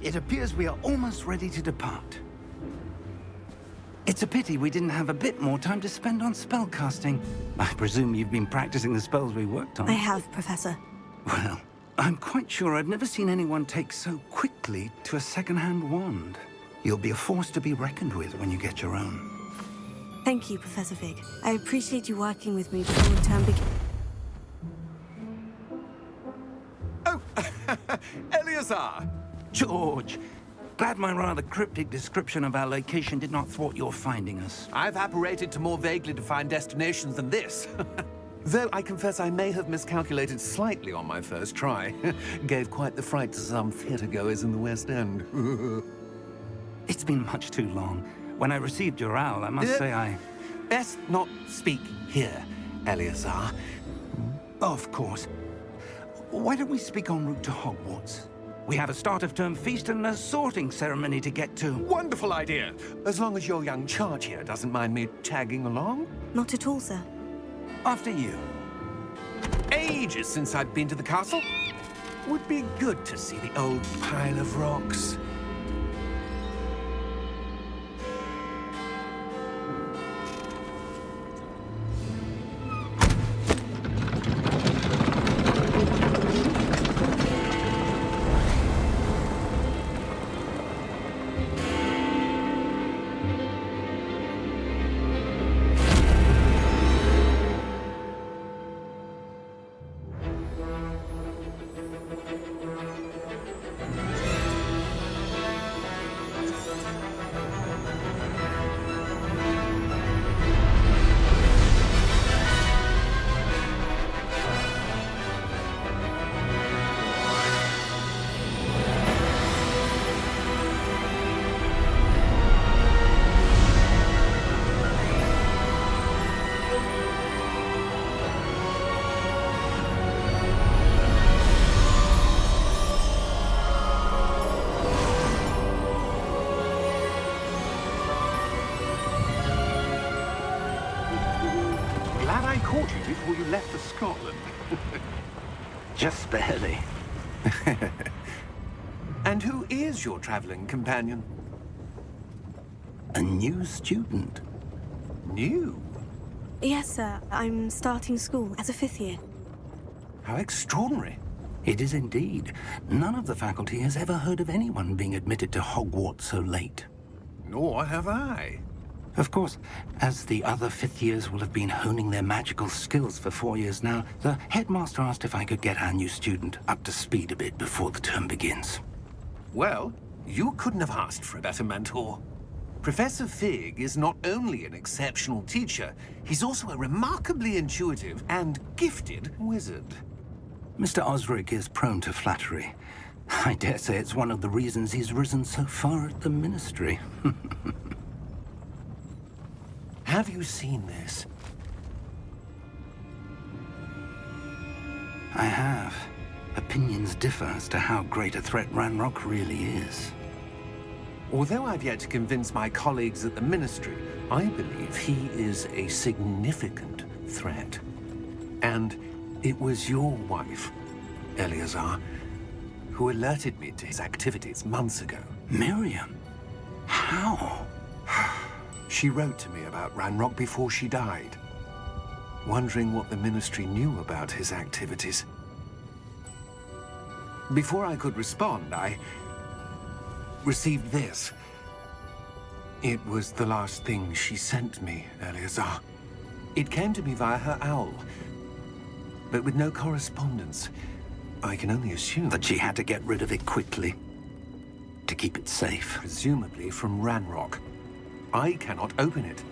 It appears we are almost ready to depart. It's a pity we didn't have a bit more time to spend on spellcasting. I presume you've been practicing the spells we worked on. I have, Professor. Well, I'm quite sure I've never seen anyone take so quickly to a second-hand wand. You'll be a force to be reckoned with when you get your own. Thank you, Professor Fig. I appreciate you working with me before the term begins. Oh, Eleazar! George, glad my rather cryptic description of our location did not thwart your finding us. I've apparated to more vaguely defined destinations than this. Though I confess I may have miscalculated slightly on my first try. Gave quite the fright to some theatre-goers in the West End. It's been much too long. When I received your owl, I must say I... Best not speak here, Eleazar. Of course. Why don't we speak en route to Hogwarts? We have a start-of-term feast and a sorting ceremony to get to. Wonderful idea! As long as your young charge here doesn't mind me tagging along. Not at all, sir. After you. Ages since I've been to the castle. Would be good to see the old pile of rocks. Glad I caught you before you left for Scotland. Just barely. And who is your traveling companion? A new student. New? Yes, sir. I'm starting school as a 5th year. How extraordinary. It is indeed. None of the faculty has ever heard of anyone being admitted to Hogwarts so late. Nor have I. Of course, as the other 5th years will have been honing their magical skills for 4 years now, the headmaster asked if I could get our new student up to speed a bit before the term begins. Well, you couldn't have asked for a better mentor. Professor Fig is not only an exceptional teacher, he's also a remarkably intuitive and gifted wizard. Mr. Osric is prone to flattery. I dare say it's one of the reasons he's risen so far at the Ministry. Have you seen this? I have. Opinions differ as to how great a threat Ranrock really is. Although I've yet to convince my colleagues at the Ministry, I believe he is a significant threat. And it was your wife, Eleazar, who alerted me to his activities months ago. Miriam? How? She wrote to me about Ranrock before she died, wondering what the Ministry knew about his activities. Before I could respond, I received this. It was the last thing she sent me, Eleazar. It came to me via her owl, but with no correspondence. I can only assume That she had to get rid of it quickly, to keep it safe. presumably from Ranrock. I cannot open it.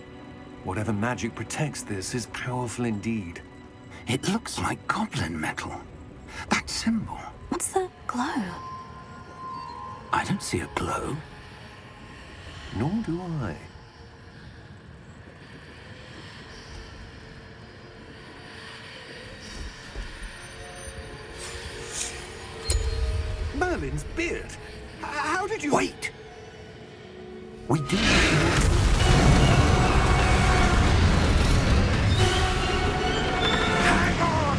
Whatever magic protects this is powerful indeed. It looks like goblin metal. That symbol. What's the glow? I don't see a glow. Nor do I. Merlin's beard. How did you... Wait! We do. Hang on!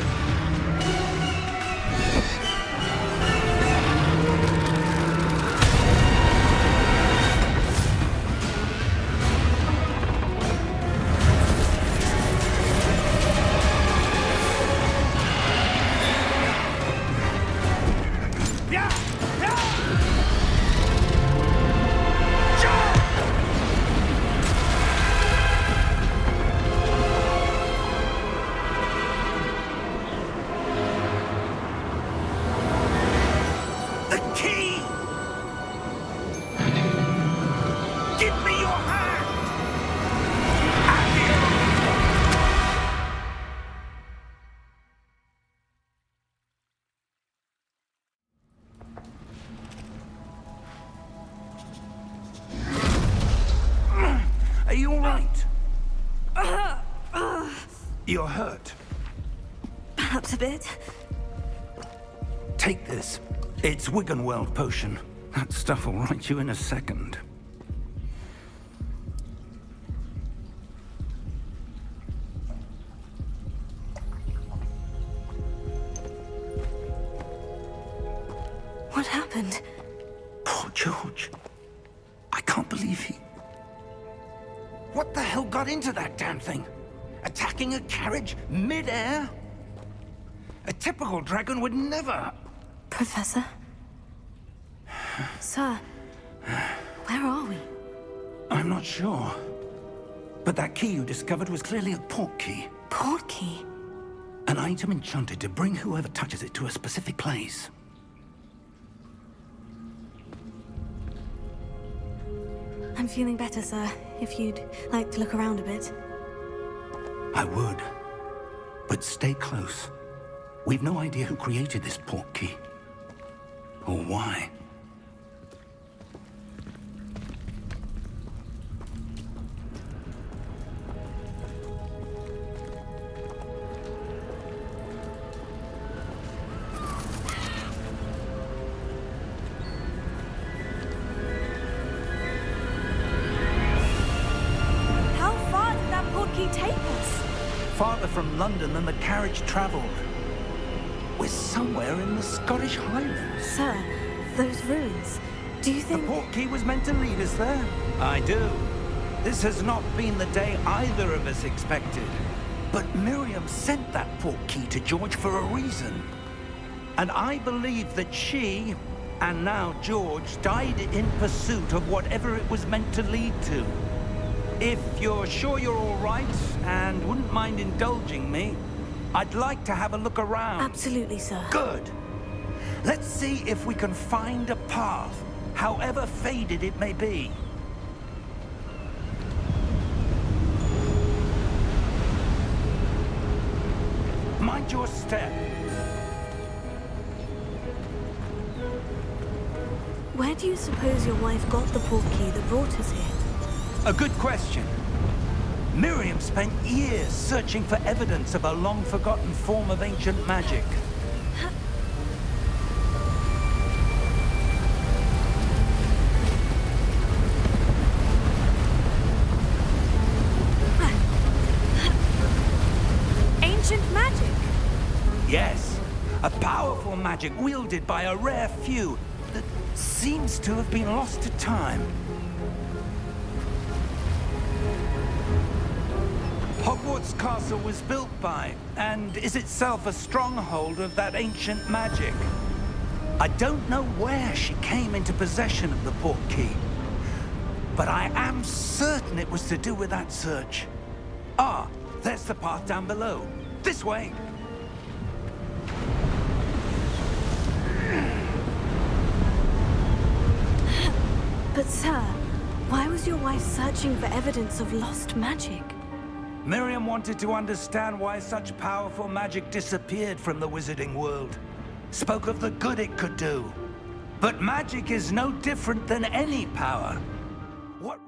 Give me your hand! Are you all right? You're hurt. Perhaps a bit. Take this. It's Wiggenweld potion. That stuff will right you in a second. What happened? Poor George. I can't believe he... What the hell got into that damn thing? Attacking a carriage mid-air? A typical dragon would never... Professor? Sir, where are we? I'm not sure. But that key you discovered was clearly a port key. Port key? An item enchanted to bring whoever touches it to a specific place. I'm feeling better, sir. If you'd like to look around a bit. I would. But stay close. We've no idea who created this port key. Or why. How far did that port key take us? Farther from London than the carriage traveled. We're somewhere in the Scottish Highlands. Sir, those ruins. Do you The think... port key was meant to lead us there. I do. This has not been the day either of us expected. But Miriam sent that port key to George for a reason. And I believe that she, and now George, died in pursuit of whatever it was meant to lead to. If you're sure you're all right, and wouldn't mind indulging me, I'd like to have a look around. Absolutely, sir. Good. Let's see if we can find a path, however faded it may be. Mind your step. Where do you suppose your wife got the port key that brought us here? A good question. Miriam spent years searching for evidence of a long-forgotten form of ancient magic. Ancient magic? Yes, a powerful magic wielded by a rare few that seems to have been lost to time. Hogwarts Castle was built by, and is itself a stronghold of that ancient magic. I don't know where she came into possession of the port key, but I am certain it was to do with that search. Ah, there's the path down below. This way. But sir, why was your wife searching for evidence of lost magic? Miriam wanted to understand why such powerful magic disappeared from the wizarding world. Spoke of the good it could do. But magic is no different than any power. What...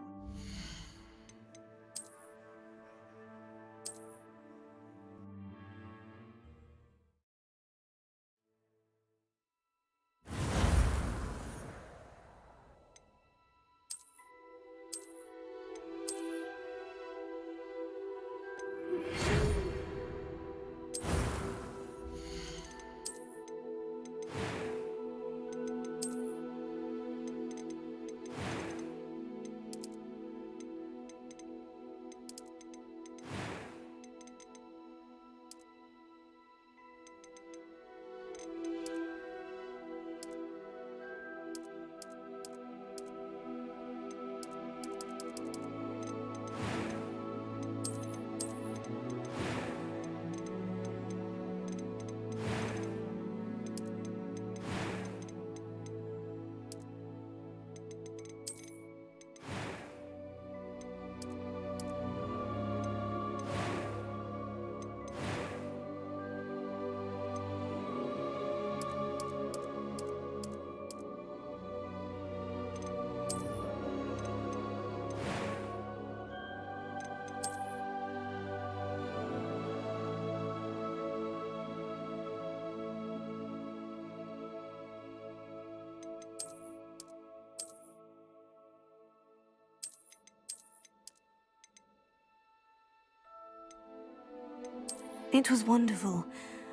It was wonderful.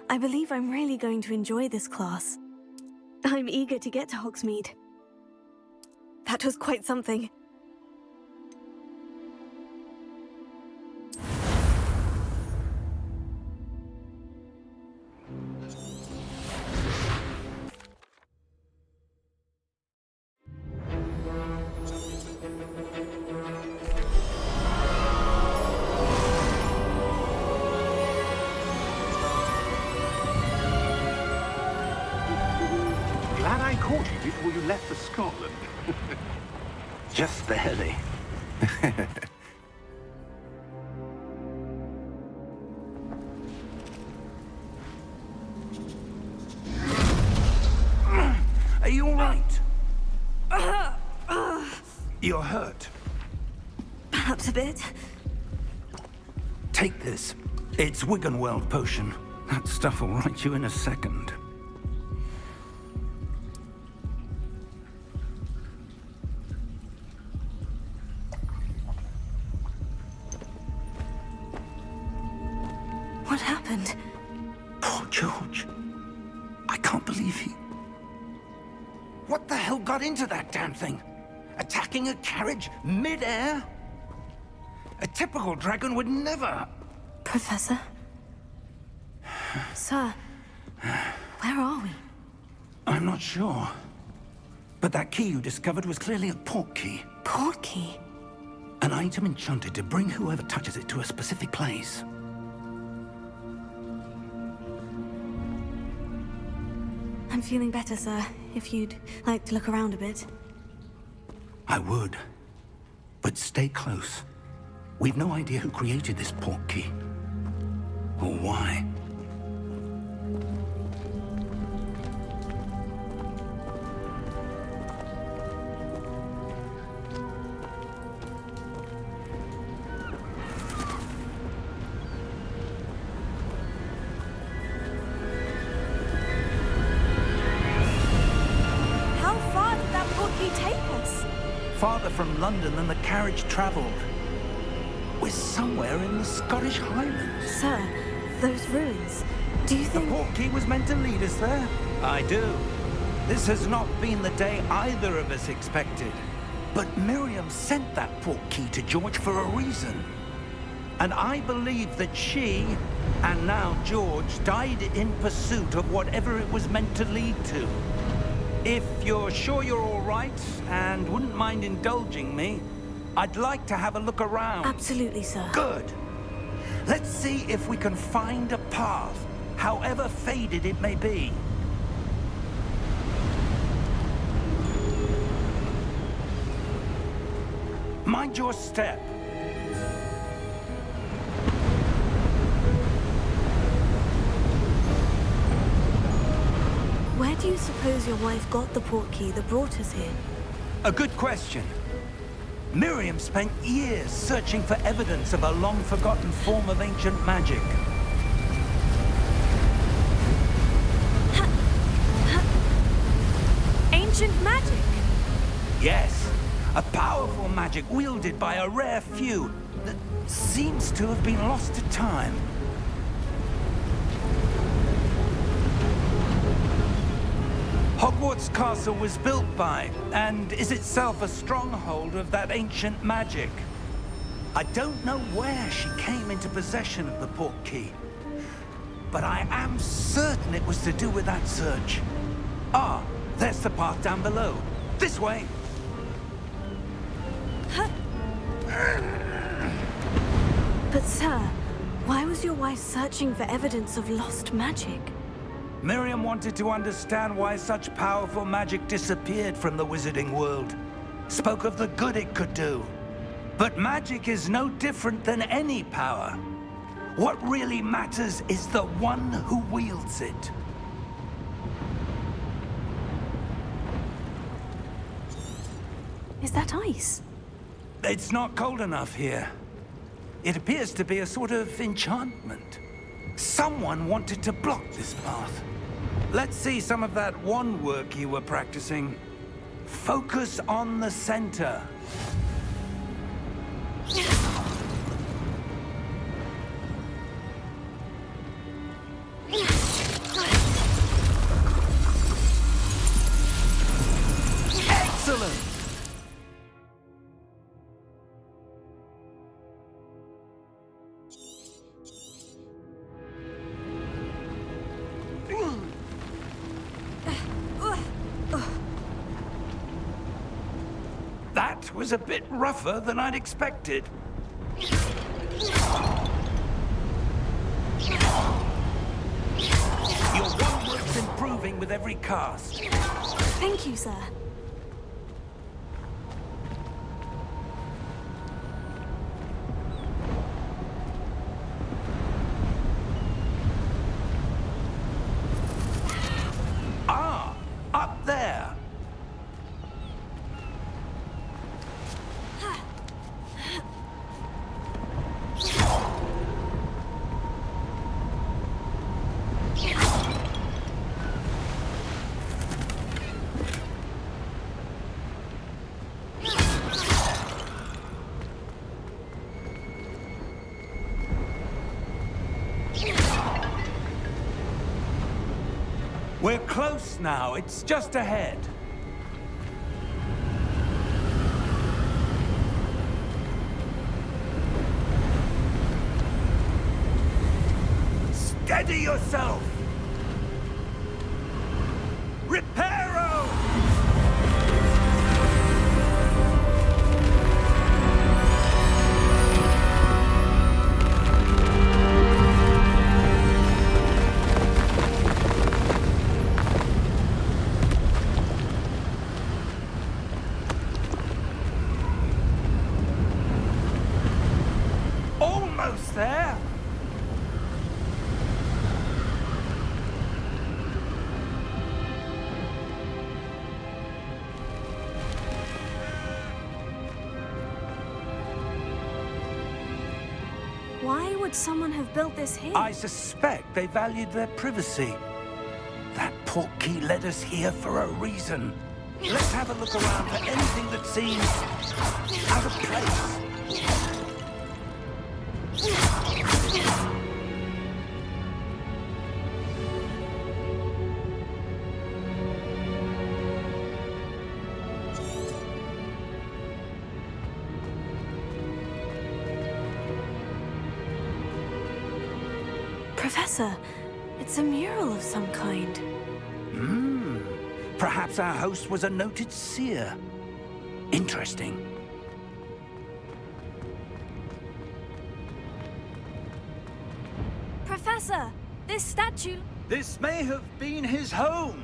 I believe I'm really going to enjoy this class. I'm eager to get to Hogsmeade. That was quite something. Glad I caught you before you left for Scotland. Just barely. Are you all right? You're hurt. Perhaps a bit. Take this. It's Wiggenweld potion. That stuff will right you in a second. What happened? Poor George. I can't believe he... What the hell got into that damn thing? Attacking a carriage mid-air? A typical dragon would never... Professor? Sir, where are we? I'm not sure. But that key you discovered was clearly a portkey. Portkey? An item enchanted to bring whoever touches it to a specific place. I'm feeling better, sir, if you'd like to look around a bit. I would. But stay close. We've no idea who created this portkey. Or why. How far did that portkey take us? Farther from London than the carriage traveled. We're somewhere in the Scottish Highlands. Sir, those ruins, do you The think... portkey was meant to lead us there? I do. This has not been the day either of us expected. But Miriam sent that portkey to George for a reason. And I believe that she, and now George, died in pursuit of whatever it was meant to lead to. If you're sure you're all right, and wouldn't mind indulging me, I'd like to have a look around. Absolutely, sir. Good. Let's see if we can find a path, however faded it may be. Mind your step. Where do you suppose your wife got the portkey that brought us here? A good question. Miriam spent years searching for evidence of a long-forgotten form of ancient magic. Ancient magic? Yes, a powerful magic wielded by a rare few that seems to have been lost to time. Hogwarts Castle was built by, and is itself a stronghold of that ancient magic. I don't know where she came into possession of the portkey, but I am certain it was to do with that search. Ah, there's the path down below. This way. But sir, why was your wife searching for evidence of lost magic? Miriam wanted to understand why such powerful magic disappeared from the wizarding world. Spoke of the good it could do. But magic is no different than any power. What really matters is the one who wields it. Is that ice? It's not cold enough here. It appears to be a sort of enchantment. Someone wanted to block this path. Let's see some of that wand work you were practicing. Focus on the center. Excellent! That was a bit rougher than I'd expected. Your one-work's improving with every cast. Thank you, sir. Ah, up there. We're close now. It's just ahead. Steady yourself! Reparo! Almost there! Why would someone have built this here? I suspect they valued their privacy. That portkey led us here for a reason. Let's have a look around for anything that seems out of place. Professor, it's a mural of some kind. Perhaps our host was a noted seer. Interesting. Professor, this statue... This may have been his home.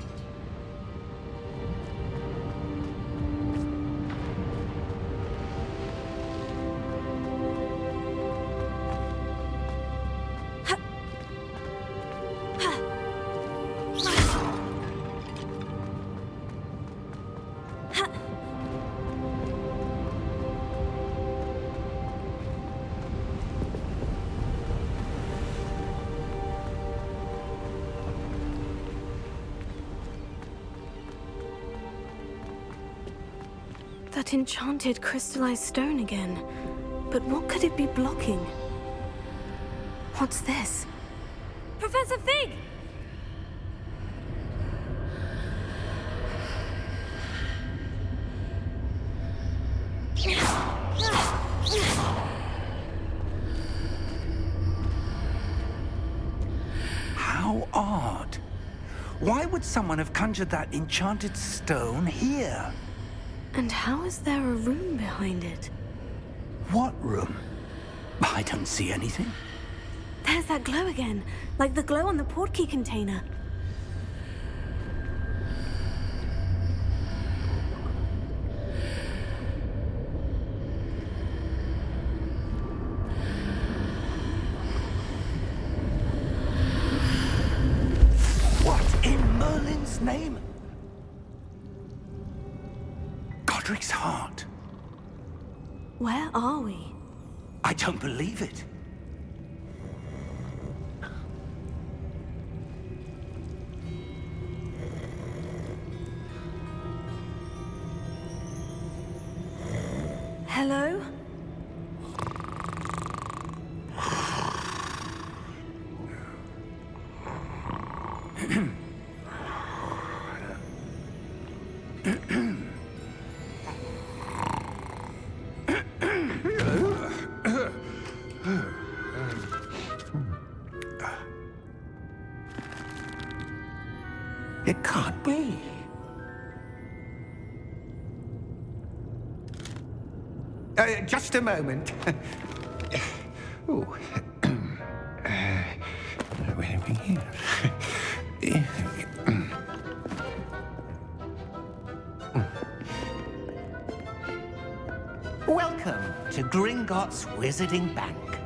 That enchanted crystallized stone again. But what could it be blocking? What's this? Professor Fig! How odd. Why would someone have conjured that enchanted stone here? And how is there a room behind it? What room? I don't see anything. There's that glow again, like the glow on the portkey container. What in Merlin's name? Godric's heart. Where are we? I don't believe it. Hello? It can't be. Just a moment. Ooh. Wait a minute. Welcome to Gringotts Wizarding Bank.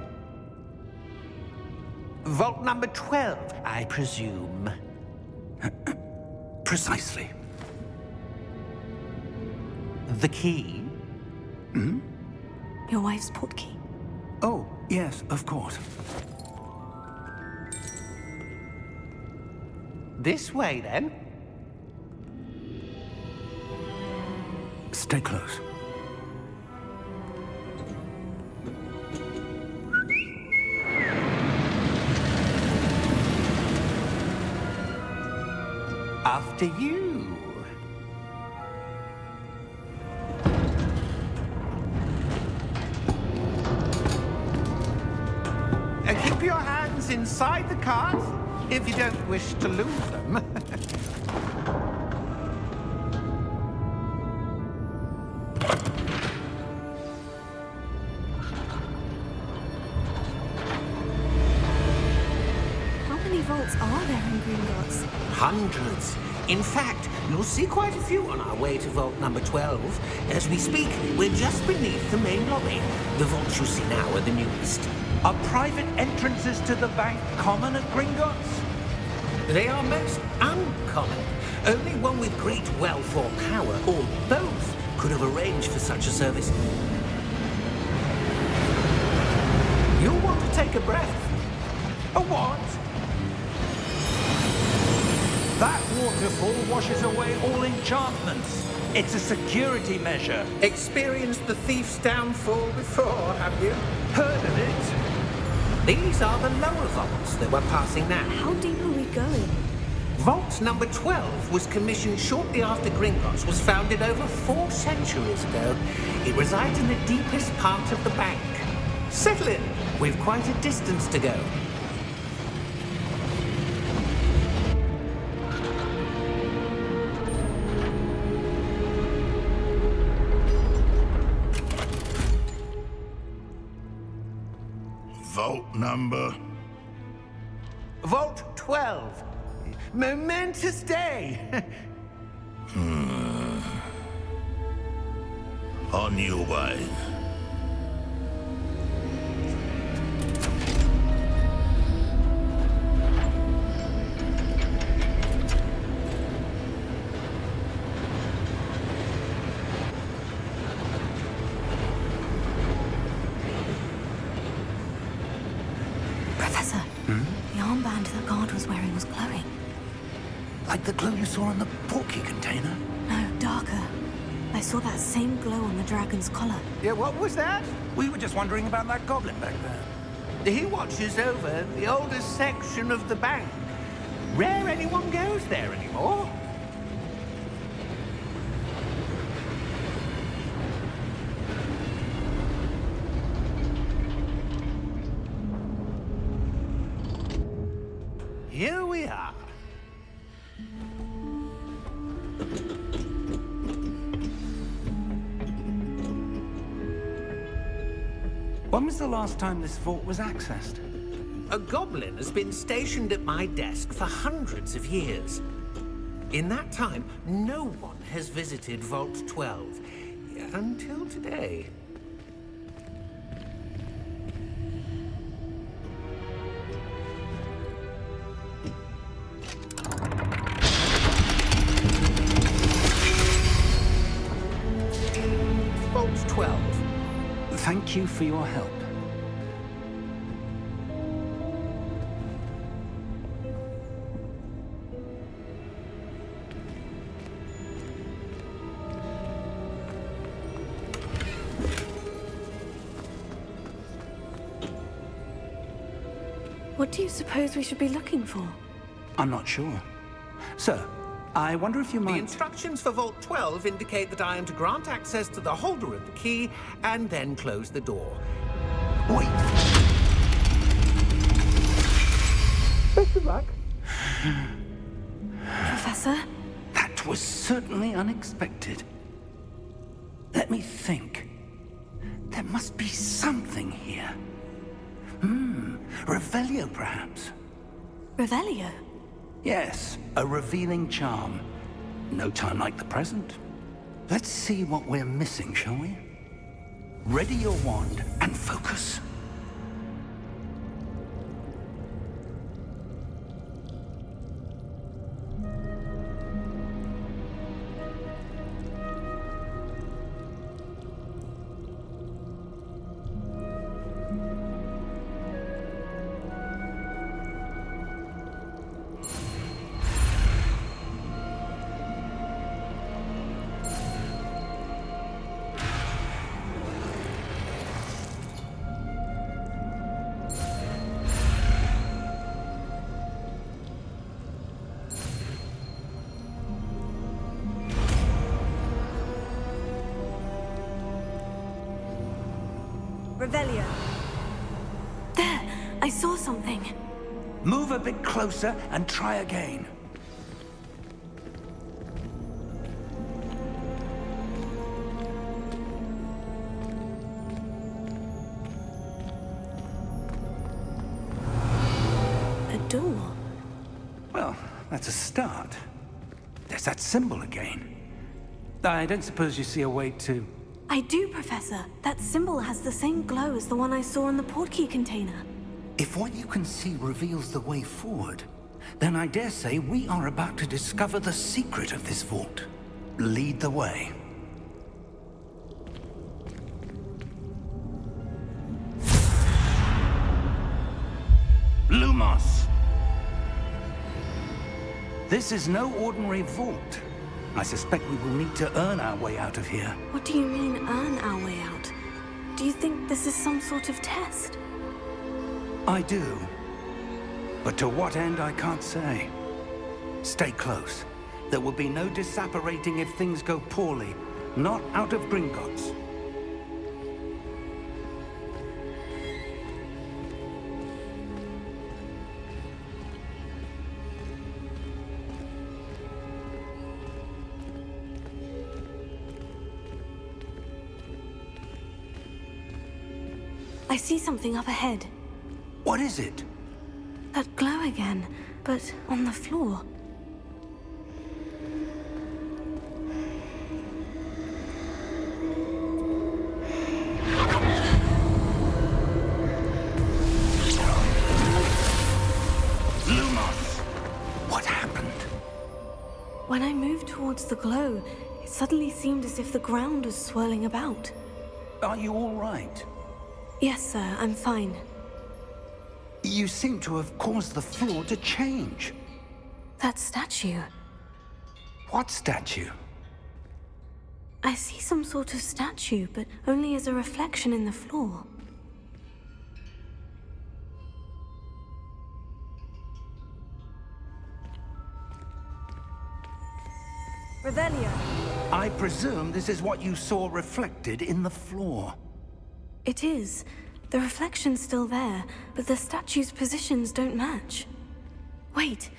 Vault number 12, I presume. Precisely. The key? Your wife's portkey. Oh, yes, of course. This way, then. Stay close. After you. Keep your hands inside the cart if you don't wish to lose them. How many vaults are there in Gringotts? Hundreds. In fact, you'll see quite a few on our way to vault number 12. As we speak, we're just beneath the main lobby. The vaults you see now are the newest. Are private entrances to the bank common at Gringotts? They are most uncommon. Only one with great wealth or power, or both, could have arranged for such a service. You'll want to take a breath. A what? That waterfall washes away all enchantments. It's a security measure. Experienced the thief's downfall before, have you? Heard of it? These are the lower vaults that we're passing now. How deep are we going? Vault number 12 was commissioned shortly after Gringotts was founded over 4 centuries ago. It resides in the deepest part of the bank. Settle in. We've quite a distance to go. Vault number? Vault 12. Momentous day. On your way. Professor, the armband that guard was wearing was glowing. Like the glow you saw in the portkey container? No, darker. I saw that same glow on the dragon's collar. Yeah, what was that? We were just wondering about that goblin back there. He watches over the oldest section of the bank. Rare anyone goes there anymore. Here we are. When was the last time this vault was accessed? A goblin has been stationed at my desk for hundreds of years. In that time, no one has visited Vault 12 until today. Vault 12. Thank you for your help. What do you suppose we should be looking for? I'm not sure. Sir, I wonder if you The might... instructions for Vault 12 indicate that I am to grant access to the holder of the key and then close the door. Wait! Best of luck. Professor. That was certainly unexpected. Let me think. There must be something here. Revelio, perhaps? Revelio? Yes, a revealing charm. No time like the present. Let's see what we're missing, shall we? Ready your wand and focus. Revelio. There! I saw something. Move a bit closer and try again. A door. Well, that's a start. There's that symbol again. I don't suppose you see a way to... I do, Professor. That symbol has the same glow as the one I saw in the portkey container. If what you can see reveals the way forward, then I dare say we are about to discover the secret of this vault. Lead the way. Lumos! This is no ordinary vault. I suspect we will need to earn our way out of here. What do you mean, earn our way out? Do you think this is some sort of test? I do. But to what end, I can't say. Stay close. There will be no disapparating if things go poorly. Not out of Gringotts. I see something up ahead. What is it? That glow again, but on the floor. Lumos! What happened? When I moved towards the glow, it suddenly seemed as if the ground was swirling about. Are you all right? Yes, sir, I'm fine. You seem to have caused the floor to change. That statue. What statue? I see some sort of statue, but only as a reflection in the floor. Revelio. I presume this is what you saw reflected in the floor. It is. The reflection's still there, but the statue's positions don't match. Wait.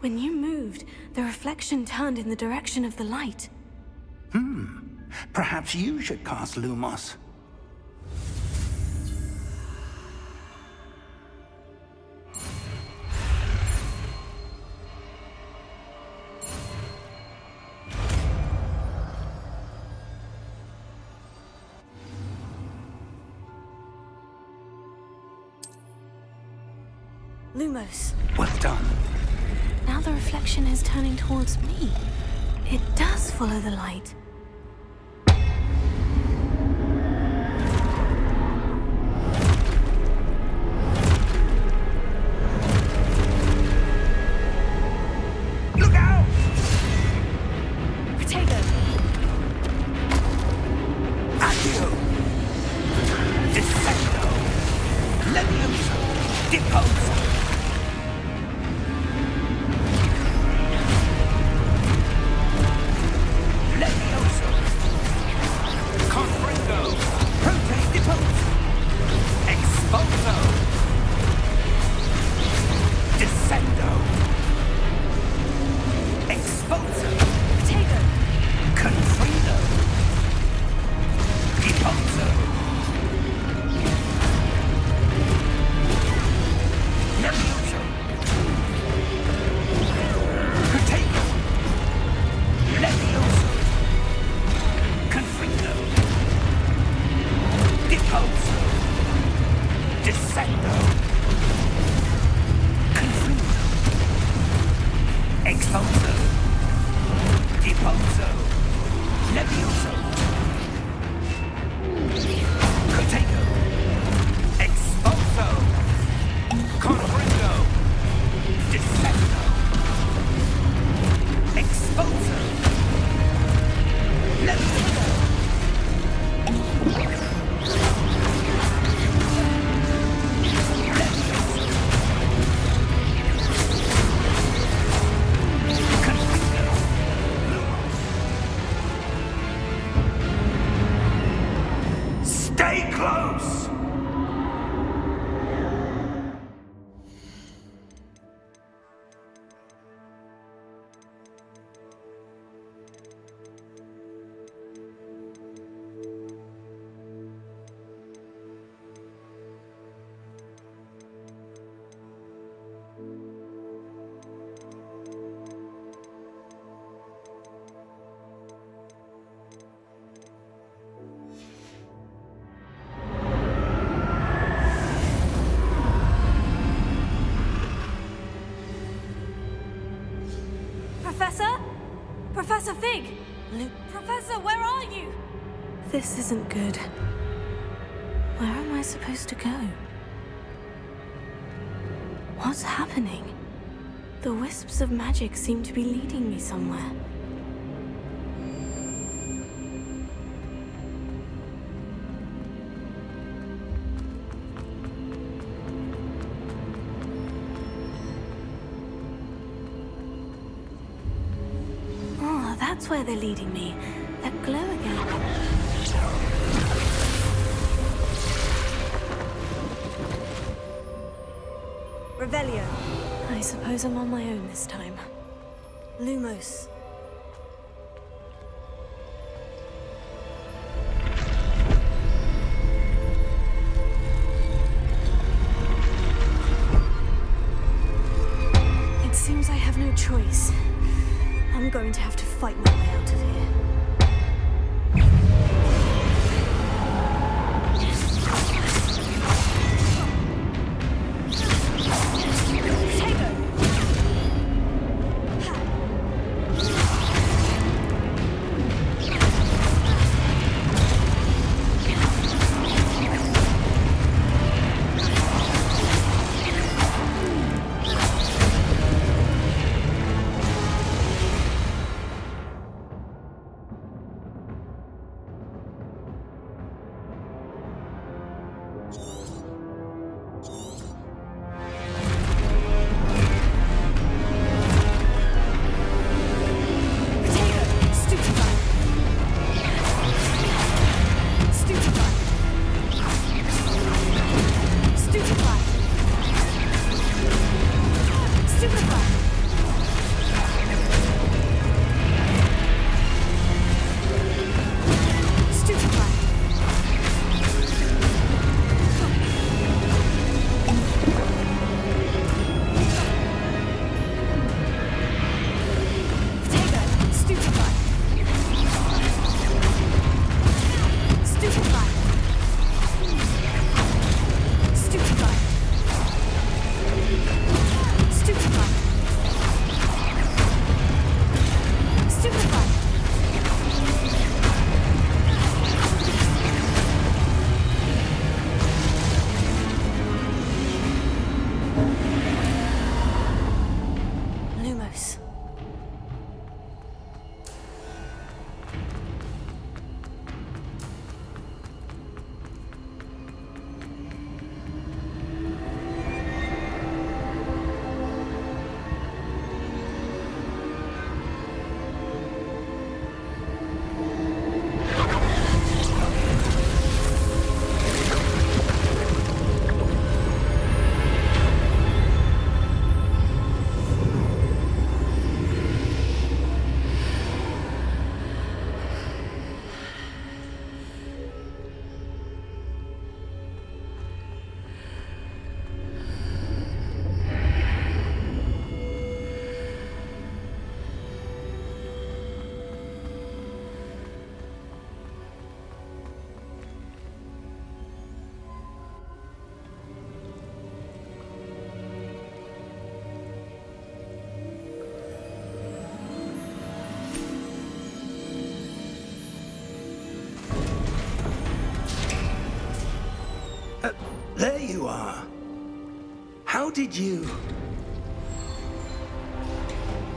When you moved, the reflection turned in the direction of the light. Perhaps you should cast Lumos. Lumos. Well done. Now the reflection is turning towards me. It does follow the light. Look out! Potato! Accio! Dissecto! Levioso! Deposo! Levioso! Descendo. Confuso. Expulso. Deposo. Levioso. Protego. Expulso. Confringo. Descendo. Expulso. Levioso. Stay close! Professor? Professor Fig! Professor, where are you? This isn't good. Where am I supposed to go? What's happening? The wisps of magic seem to be leading me somewhere. Oh, that's where they're leading me. That glow again. Revelio. I suppose I'm on my own this time. Lumos. It seems I have no choice. I'm going to have to fight my way out of here. you are. How did you...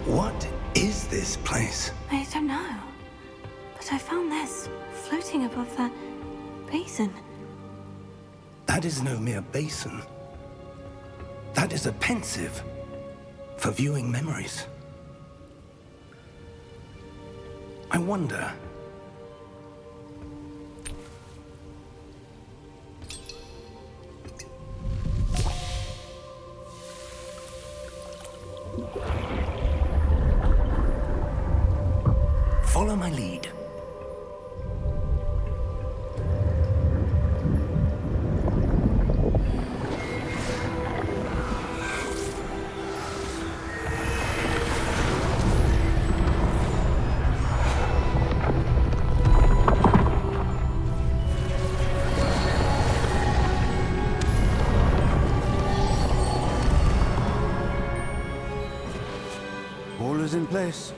What is this place? I don't know. But I found this floating above that basin. That is no mere basin. That is a pensive for viewing memories. I wonder... Follow my lead. All is in place.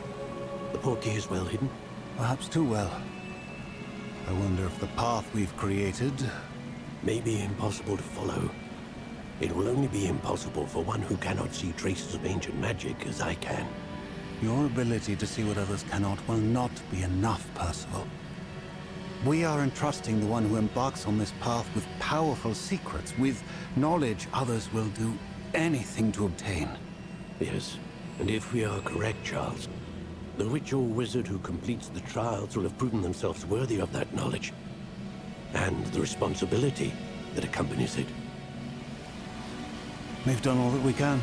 The portkey is well hidden. Perhaps too well. I wonder if the path we've created... May be impossible to follow. It will only be impossible for one who cannot see traces of ancient magic as I can. Your ability to see what others cannot will not be enough, Percival. We are entrusting the one who embarks on this path with powerful secrets, with knowledge others will do anything to obtain. Yes, and if we are correct, Charles, the witch or wizard who completes the trials will have proven themselves worthy of that knowledge, and the responsibility that accompanies it. We've done all that we can.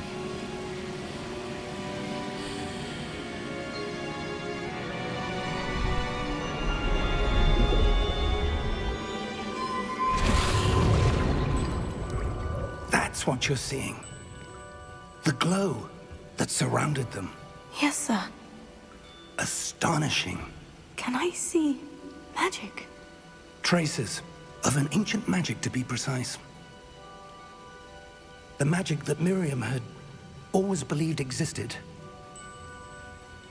That's what you're seeing. The glow that surrounded them. Yes, sir. Astonishing. Can I see magic? Traces of an ancient magic, to be precise. The magic that Miriam had always believed existed,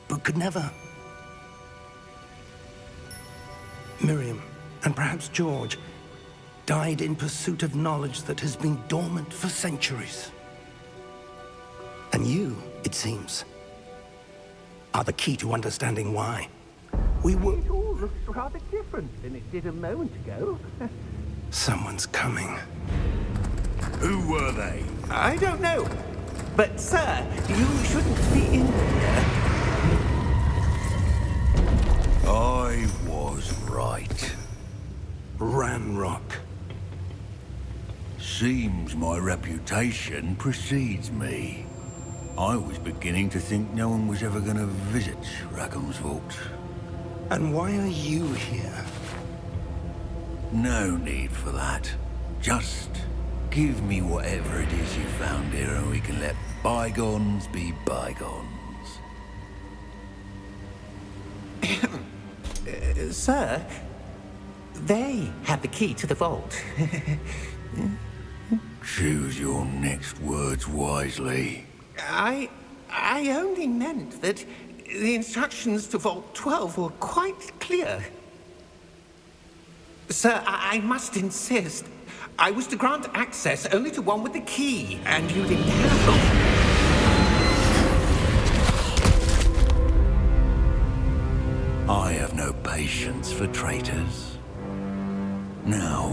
but could never. Miriam, and perhaps George, died in pursuit of knowledge that has been dormant for centuries. And you, it seems, are the key to understanding why. We were... It all looks rather different than it did a moment ago. Someone's coming. Who were they? I don't know. But, sir, you shouldn't be in here. I was right. Ranrock. Seems my reputation precedes me. I was beginning to think no one was ever going to visit Rackham's vault. And why are you here? No need for that. Just give me whatever it is you found here and we can let bygones be bygones. Sir, they have the key to the vault. Choose your next words wisely. I only meant that the instructions to Vault 12 were quite clear. Sir, I must insist. I was to grant access only to one with the key, and you didn't have them. I have no patience for traitors. Now,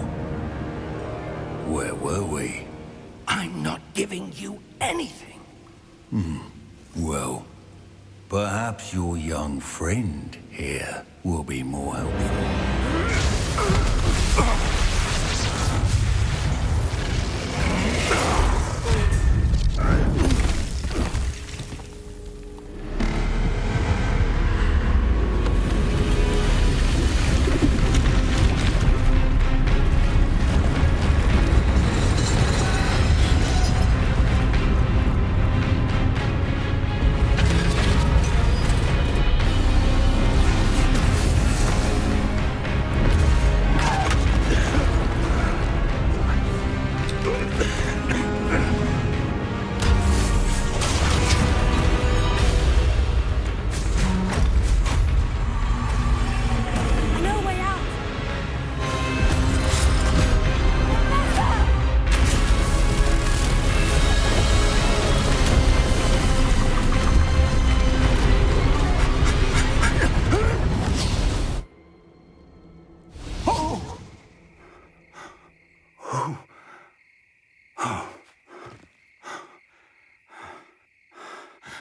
where were we? I'm not giving you anything. Well, perhaps your young friend here will be more helpful.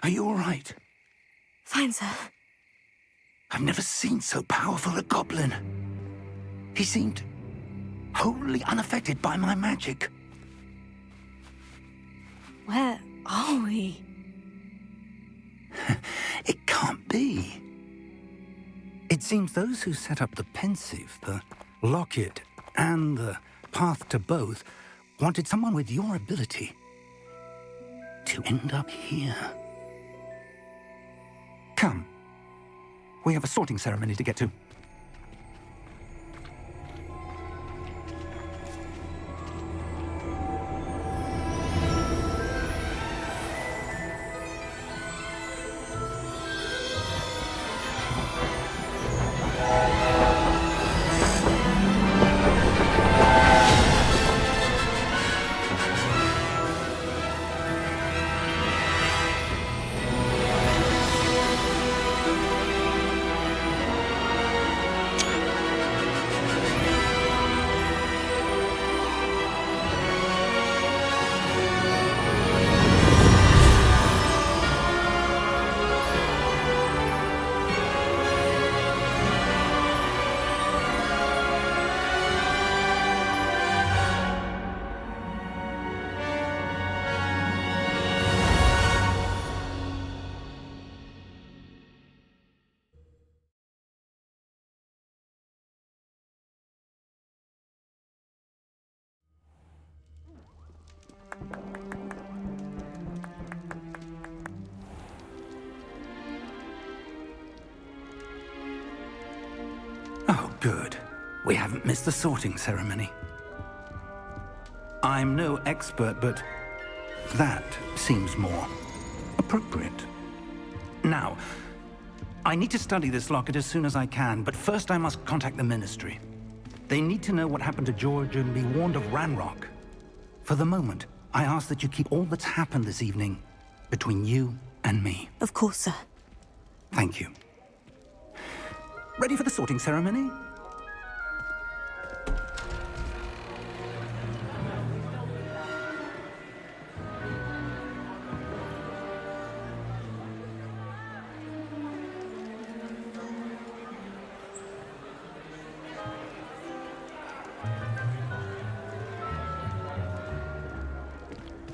Are you all right? Fine, sir. I've never seen so powerful a goblin. He seemed wholly unaffected by my magic. Where are we? It can't be. It seems those who set up the pensive, the locket, and the path to both wanted someone with your ability to end up here. Come. We have a sorting ceremony to get to. Oh, good. We haven't missed the sorting ceremony. I'm no expert, but that seems more appropriate. Now, I need to study this locket as soon as I can, but first I must contact the Ministry. They need to know what happened to George and be warned of Ranrock. For the moment, I ask that you keep all that's happened this evening between you and me. Of course, sir. Thank you. Ready for the sorting ceremony?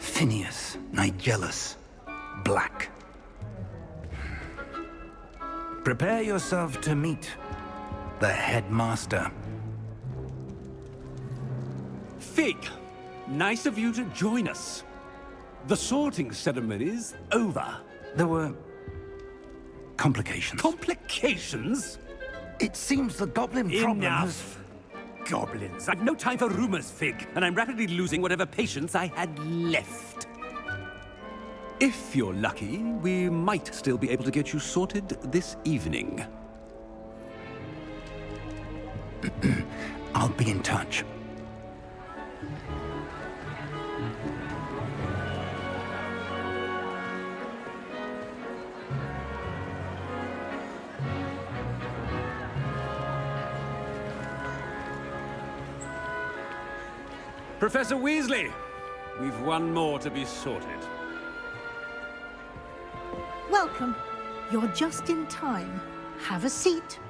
Phineas, Nigellus, Black. Prepare yourself to meet the headmaster. Fig, nice of you to join us. The sorting ceremony's over. There were complications. Complications? It seems the goblin problem has... Enough. Goblins. I've no time for rumors, Fig, and I'm rapidly losing whatever patience I had left. If you're lucky, we might still be able to get you sorted this evening. I'll be in touch. Professor Weasley, we've one more to be sorted. Welcome. You're just in time. Have a seat.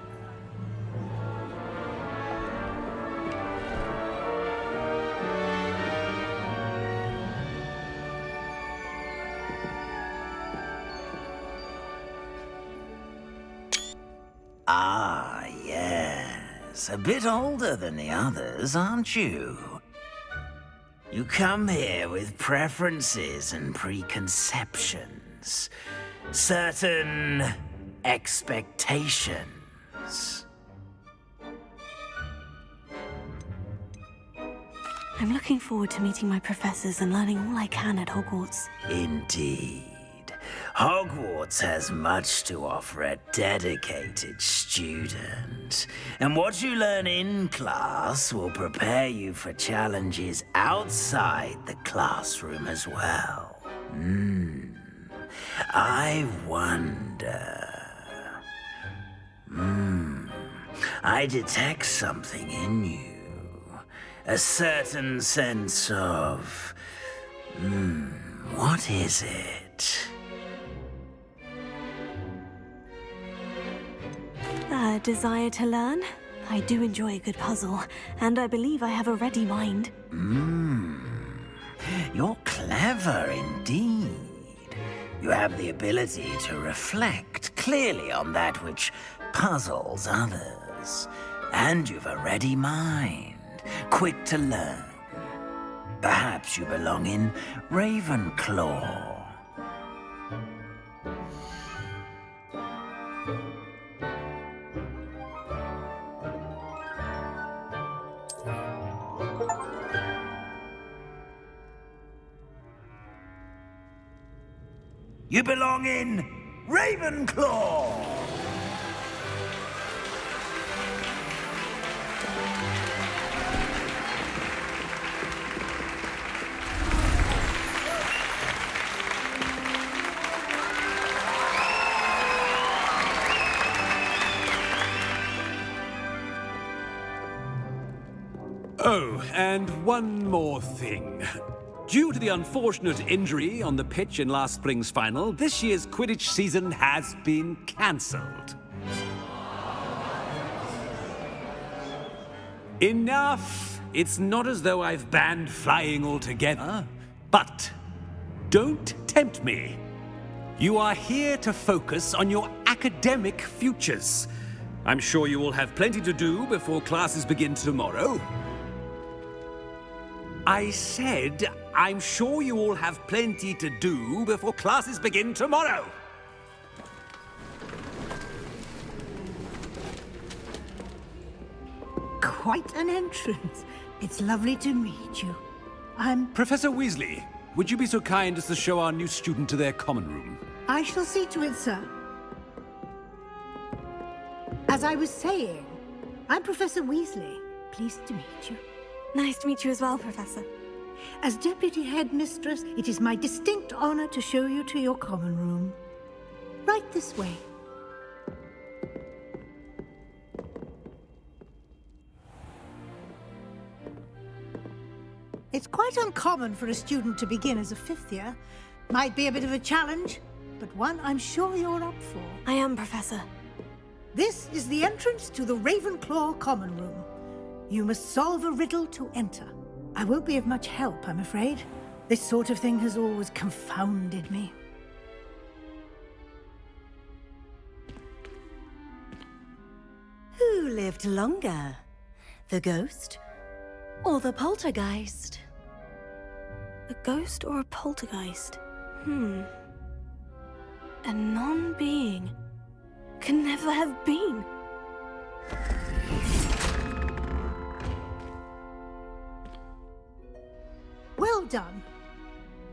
Ah, yes. A bit older than the others, aren't you? You come here with preferences and preconceptions. Certain expectations. I'm looking forward to meeting my professors and learning all I can at Hogwarts. Indeed. Hogwarts has much to offer a dedicated student. And what you learn in class will prepare you for challenges outside the classroom as well. I wonder... I detect something in you. A certain sense of... what is it? A desire to learn? I do enjoy a good puzzle, and I believe I have a ready mind. You're clever indeed. You have the ability to reflect clearly on that which puzzles others. And you've a ready mind, quick to learn. Perhaps you belong in Ravenclaw. You belong in Ravenclaw! Oh, and one more thing. Due to the unfortunate injury on the pitch in last spring's final, this year's Quidditch season has been cancelled. Enough! It's not as though I've banned flying altogether, but don't tempt me. You are here to focus on your academic futures. I'm sure you will have plenty to do before classes begin tomorrow. I said, I'm sure you all have plenty to do before classes begin tomorrow. Quite an entrance. It's lovely to meet you. I'm... Professor Weasley, would you be so kind as to show our new student to their common room? I shall see to it, sir. As I was saying, I'm Professor Weasley. Pleased to meet you. Nice to meet you as well, Professor. As Deputy Headmistress, it is my distinct honor to show you to your common room. Right this way. It's quite uncommon for a student to begin as a fifth year. Might be a bit of a challenge, but one I'm sure you're up for. I am, Professor. This is the entrance to the Ravenclaw common room. You must solve a riddle to enter. I won't be of much help, I'm afraid. This sort of thing has always confounded me. Who lived longer? The ghost or the poltergeist? A ghost or a poltergeist? A non-being can never have been. Well done.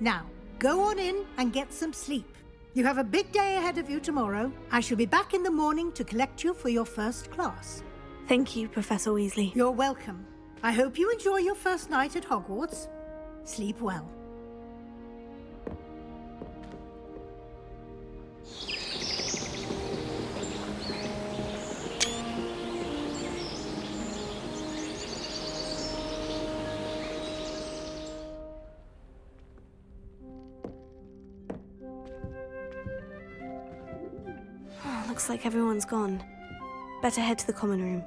Now, go on in and get some sleep. You have a big day ahead of you tomorrow. I shall be back in the morning to collect you for your first class. Thank you, Professor Weasley. You're welcome. I hope you enjoy your first night at Hogwarts. Sleep well. Looks like everyone's gone. Better head to the common room.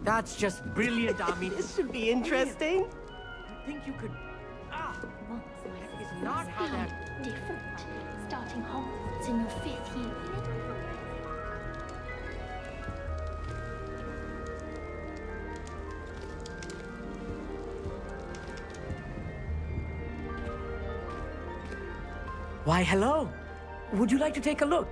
That's just brilliant, Amit. This should be interesting. I think you could... That is not how that... Different. Starting Hogwarts in your 5th year. Why, hello. Would you like to take a look?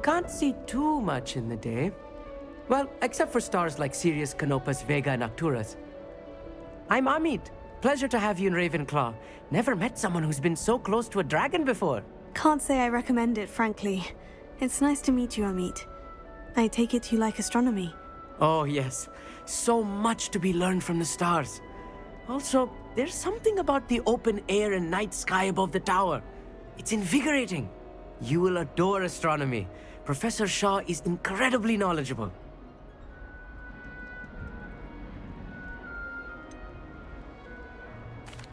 Can't see too much in the day. Well, except for stars like Sirius, Canopus, Vega, and Arcturus. I'm Amit. Pleasure to have you in Ravenclaw. Never met someone who's been so close to a dragon before. Can't say I recommend it, frankly. It's nice to meet you, Amit. I take it you like astronomy. Oh, yes. So much to be learned from the stars. Also, there's something about the open air and night sky above the tower. It's invigorating. You will adore astronomy. Professor Shaw is incredibly knowledgeable.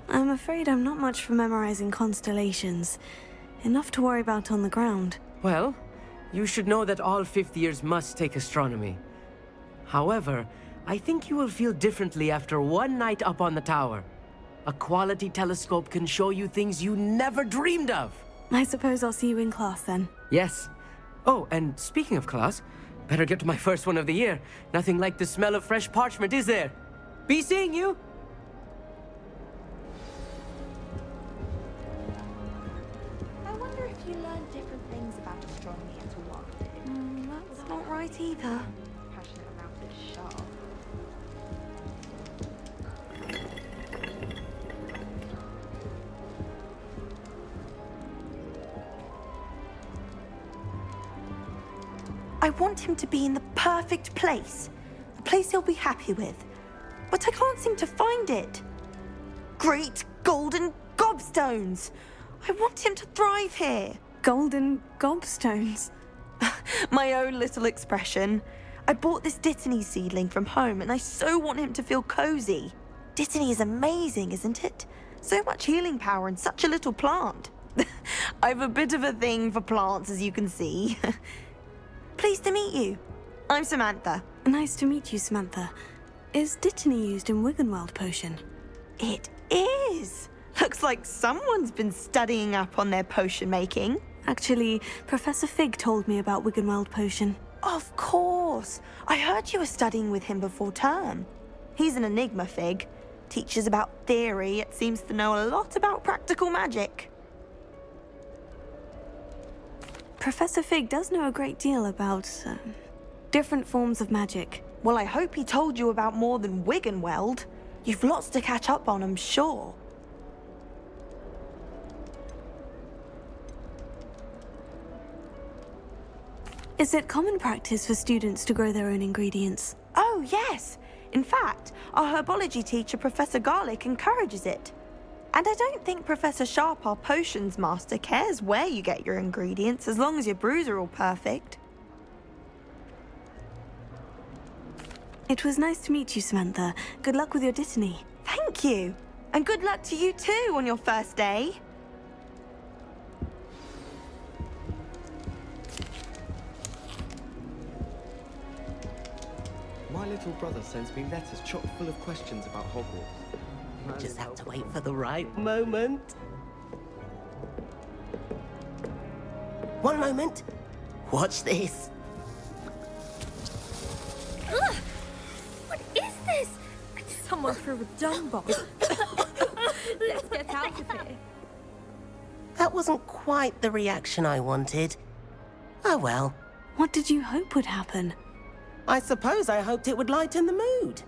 I'm afraid I'm not much for memorizing constellations. Enough to worry about on the ground. Well, you should know that all 5th years must take astronomy. However, I think you will feel differently after one night up on the tower. A quality telescope can show you things you never dreamed of. I suppose I'll see you in class then. Yes. Oh, and speaking of class, better get to my first one of the year. Nothing like the smell of fresh parchment, is there? Be seeing you! I wonder if you learn different things about astronomy at one. That's not right either. Passionate about this Shaw. I want him to be in the perfect place. A place he'll be happy with. But I can't seem to find it. Great golden gobstones! I want him to thrive here. Golden gobstones? My own little expression. I bought this Dittany seedling from home and I so want him to feel cozy. Dittany is amazing, isn't it? So much healing power in such a little plant. I've a bit of a thing for plants, as you can see. Pleased to meet you. I'm Samantha. Nice to meet you, Samantha. Is Dittany used in Wiggenweld potion? It is. Looks like someone's been studying up on their potion making. Actually, Professor Fig told me about Wiggenweld potion. Of course. I heard you were studying with him before term. He's an enigma, Fig. Teaches about theory, yet seems to know a lot about practical magic. Professor Fig does know a great deal about different forms of magic. Well, I hope he told you about more than Wiggenweld. You've lots to catch up on, I'm sure. Is it common practice for students to grow their own ingredients? Oh, yes. In fact, our herbology teacher, Professor Garlick, encourages it. And I don't think Professor Sharp, our potions master, cares where you get your ingredients, as long as your brews are all perfect. It was nice to meet you, Samantha. Good luck with your Dittany. Thank you. And good luck to you too on your first day. My little brother sends me letters chock full of questions about Hogwarts. Just have to wait for the right moment. One moment. Watch this. Ugh! What is this? Someone threw a dung bomb. Let's get out of here. That wasn't quite the reaction I wanted. Oh well. What did you hope would happen? I suppose I hoped it would lighten the mood.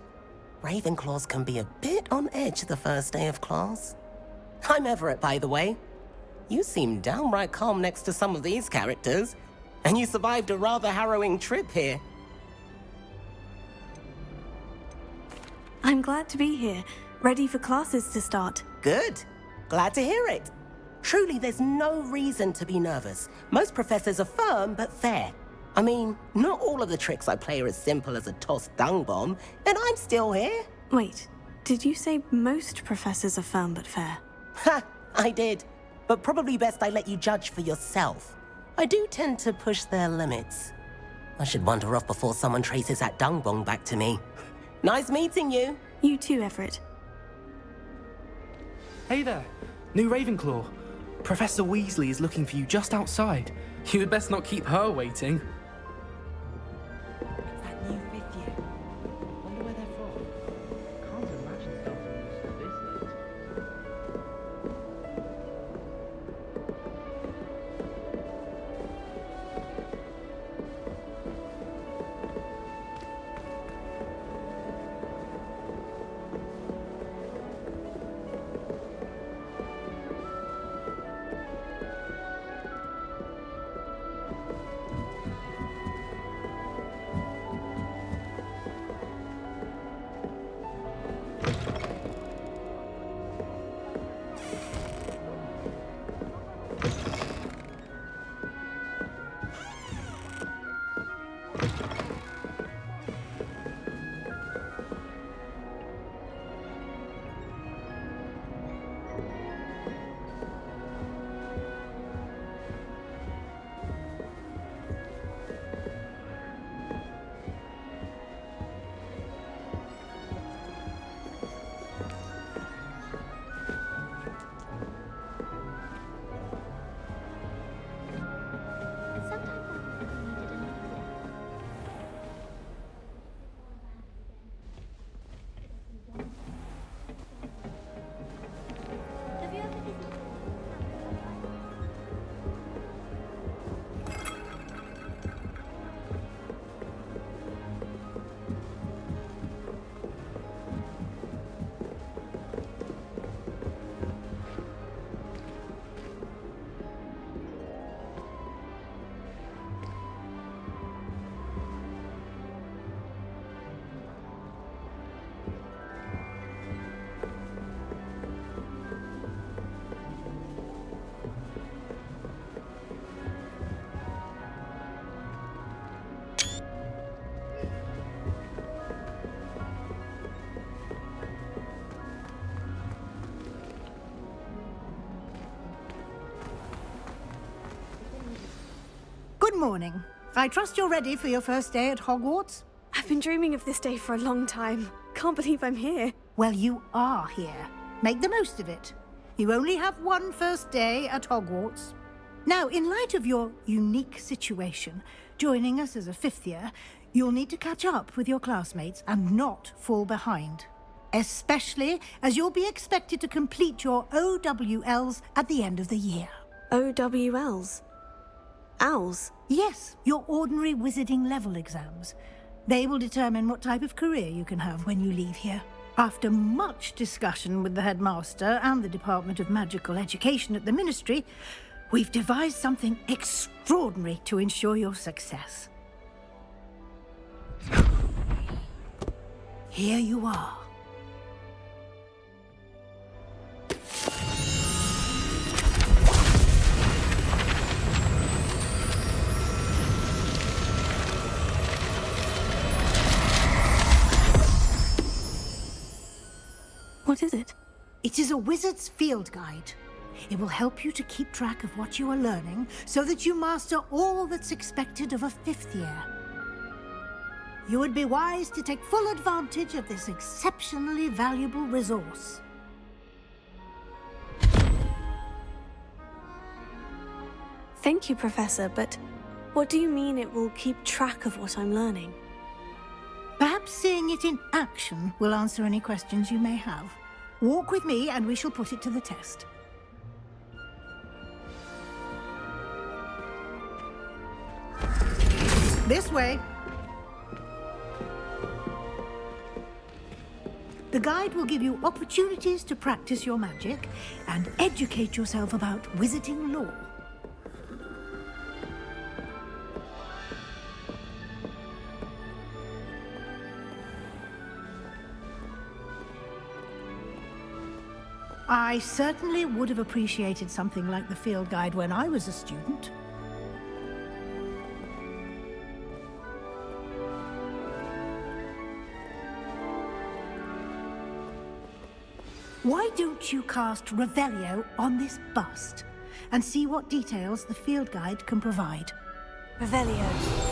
Ravenclaws can be a bit on edge the first day of class. I'm Everett, by the way. You seem downright calm next to some of these characters, and you survived a rather harrowing trip here. I'm glad to be here, ready for classes to start. Good. Glad to hear it. Truly, there's no reason to be nervous. Most professors are firm but fair. I mean, not all of the tricks I play are as simple as a tossed dung bomb, and I'm still here. Wait, did you say most professors are firm but fair? Ha! I did. But probably best I let you judge for yourself. I do tend to push their limits. I should wander off before someone traces that dung bong back to me. Nice meeting you. You too, Everett. Hey there, new Ravenclaw. Professor Weasley is looking for you just outside. You had best not keep her waiting. That new fifth year. Wonder where they're from. Can't imagine starting this late. Good morning. I trust you're ready for your first day at Hogwarts? I've been dreaming of this day for a long time. Can't believe I'm here. Well, you are here. Make the most of it. You only have one first day at Hogwarts. Now, in light of your unique situation, joining us as a fifth year, you'll need to catch up with your classmates and not fall behind. Especially as you'll be expected to complete your OWLs at the end of the year. OWLs? Owls? Yes, your ordinary wizarding level exams. They will determine what type of career you can have when you leave here. After much discussion with the headmaster and the Department of Magical Education at the Ministry, we've devised something extraordinary to ensure your success. Here you are. What is it? It is a wizard's field guide. It will help you to keep track of what you are learning so that you master all that's expected of a fifth year. You would be wise to take full advantage of this exceptionally valuable resource. Thank you, Professor, but what do you mean it will keep track of what I'm learning? Perhaps seeing it in action will answer any questions you may have. Walk with me and we shall put it to the test. This way. The guide will give you opportunities to practice your magic and educate yourself about wizarding lore. I certainly would have appreciated something like the field guide when I was a student. Why don't you cast Revelio on this bust? and see what details the field guide can provide. Revelio.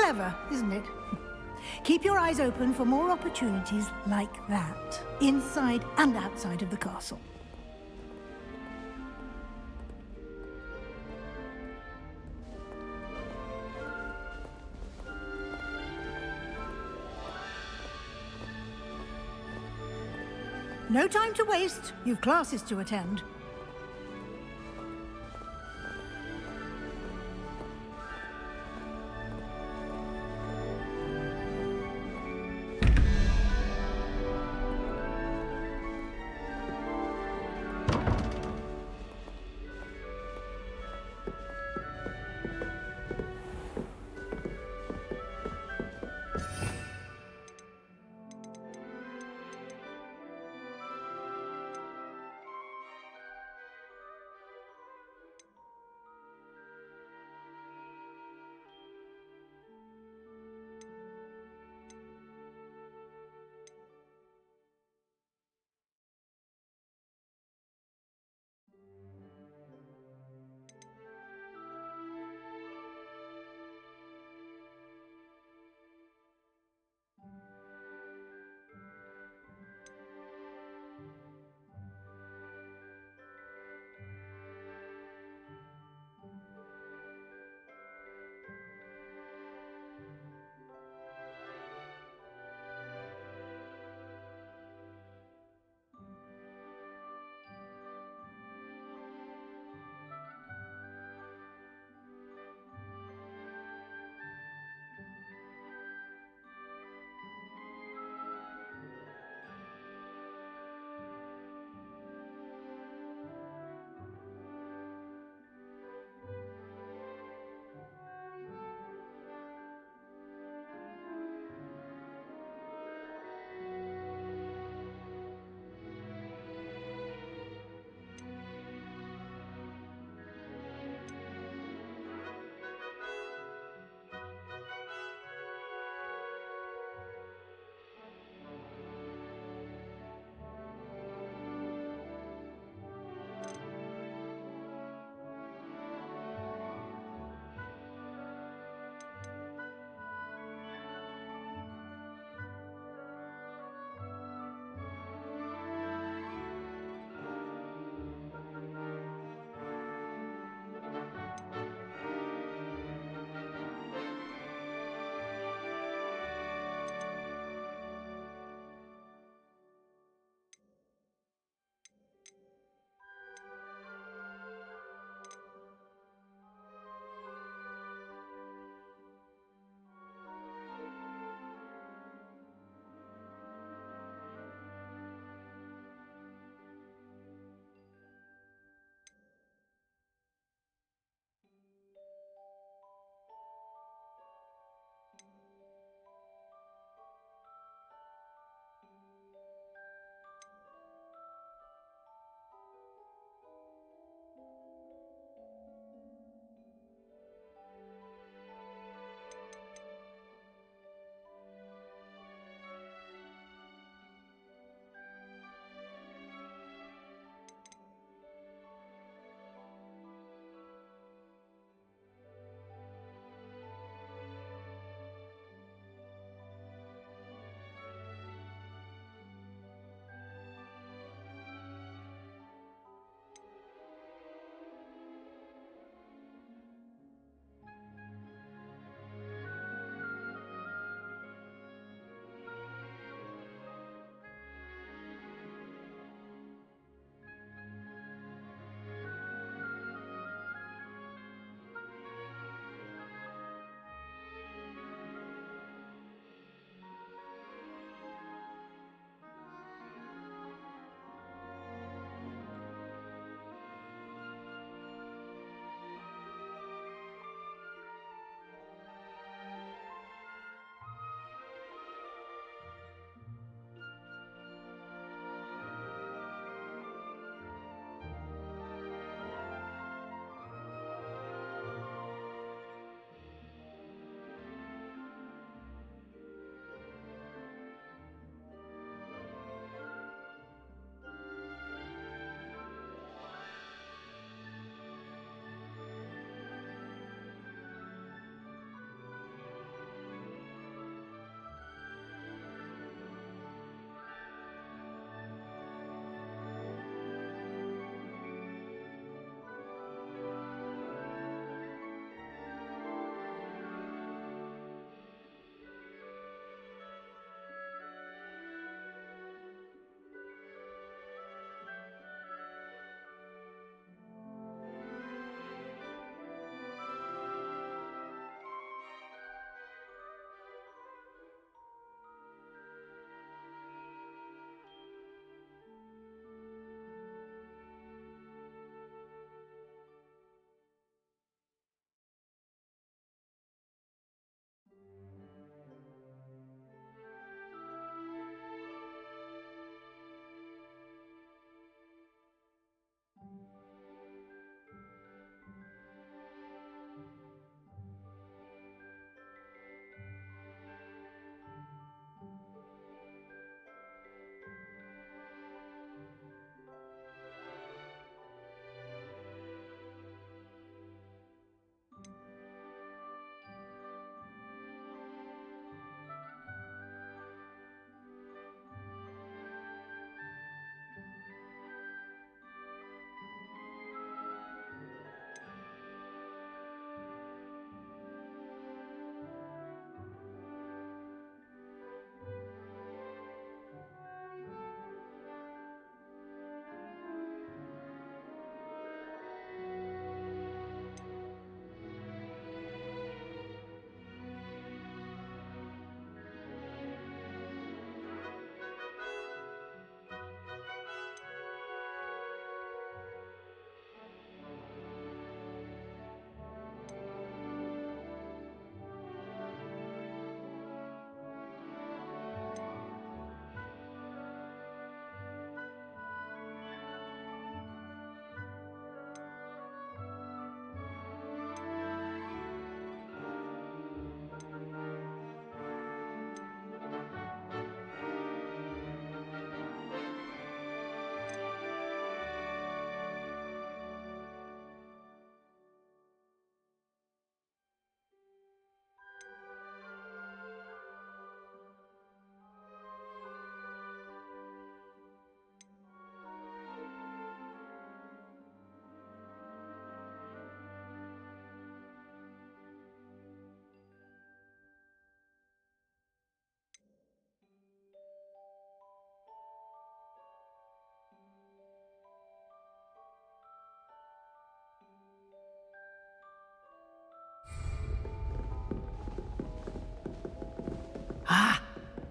Clever, isn't it? Keep your eyes open for more opportunities like that, inside and outside of the castle. No time to waste. You've classes to attend.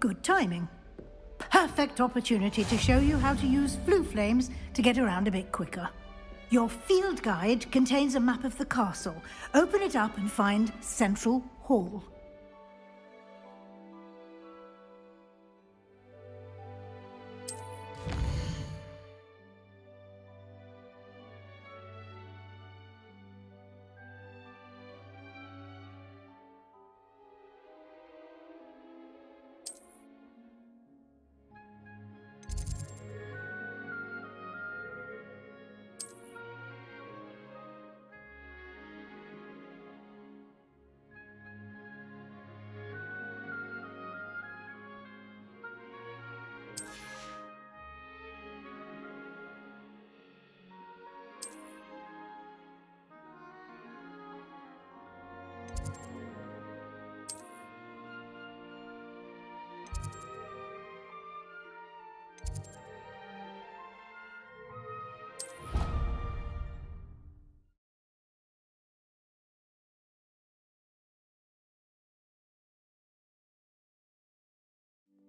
Good timing. Perfect opportunity to show you how to use flue flames to get around a bit quicker. Your field guide contains a map of the castle. Open it up and find Central Hall.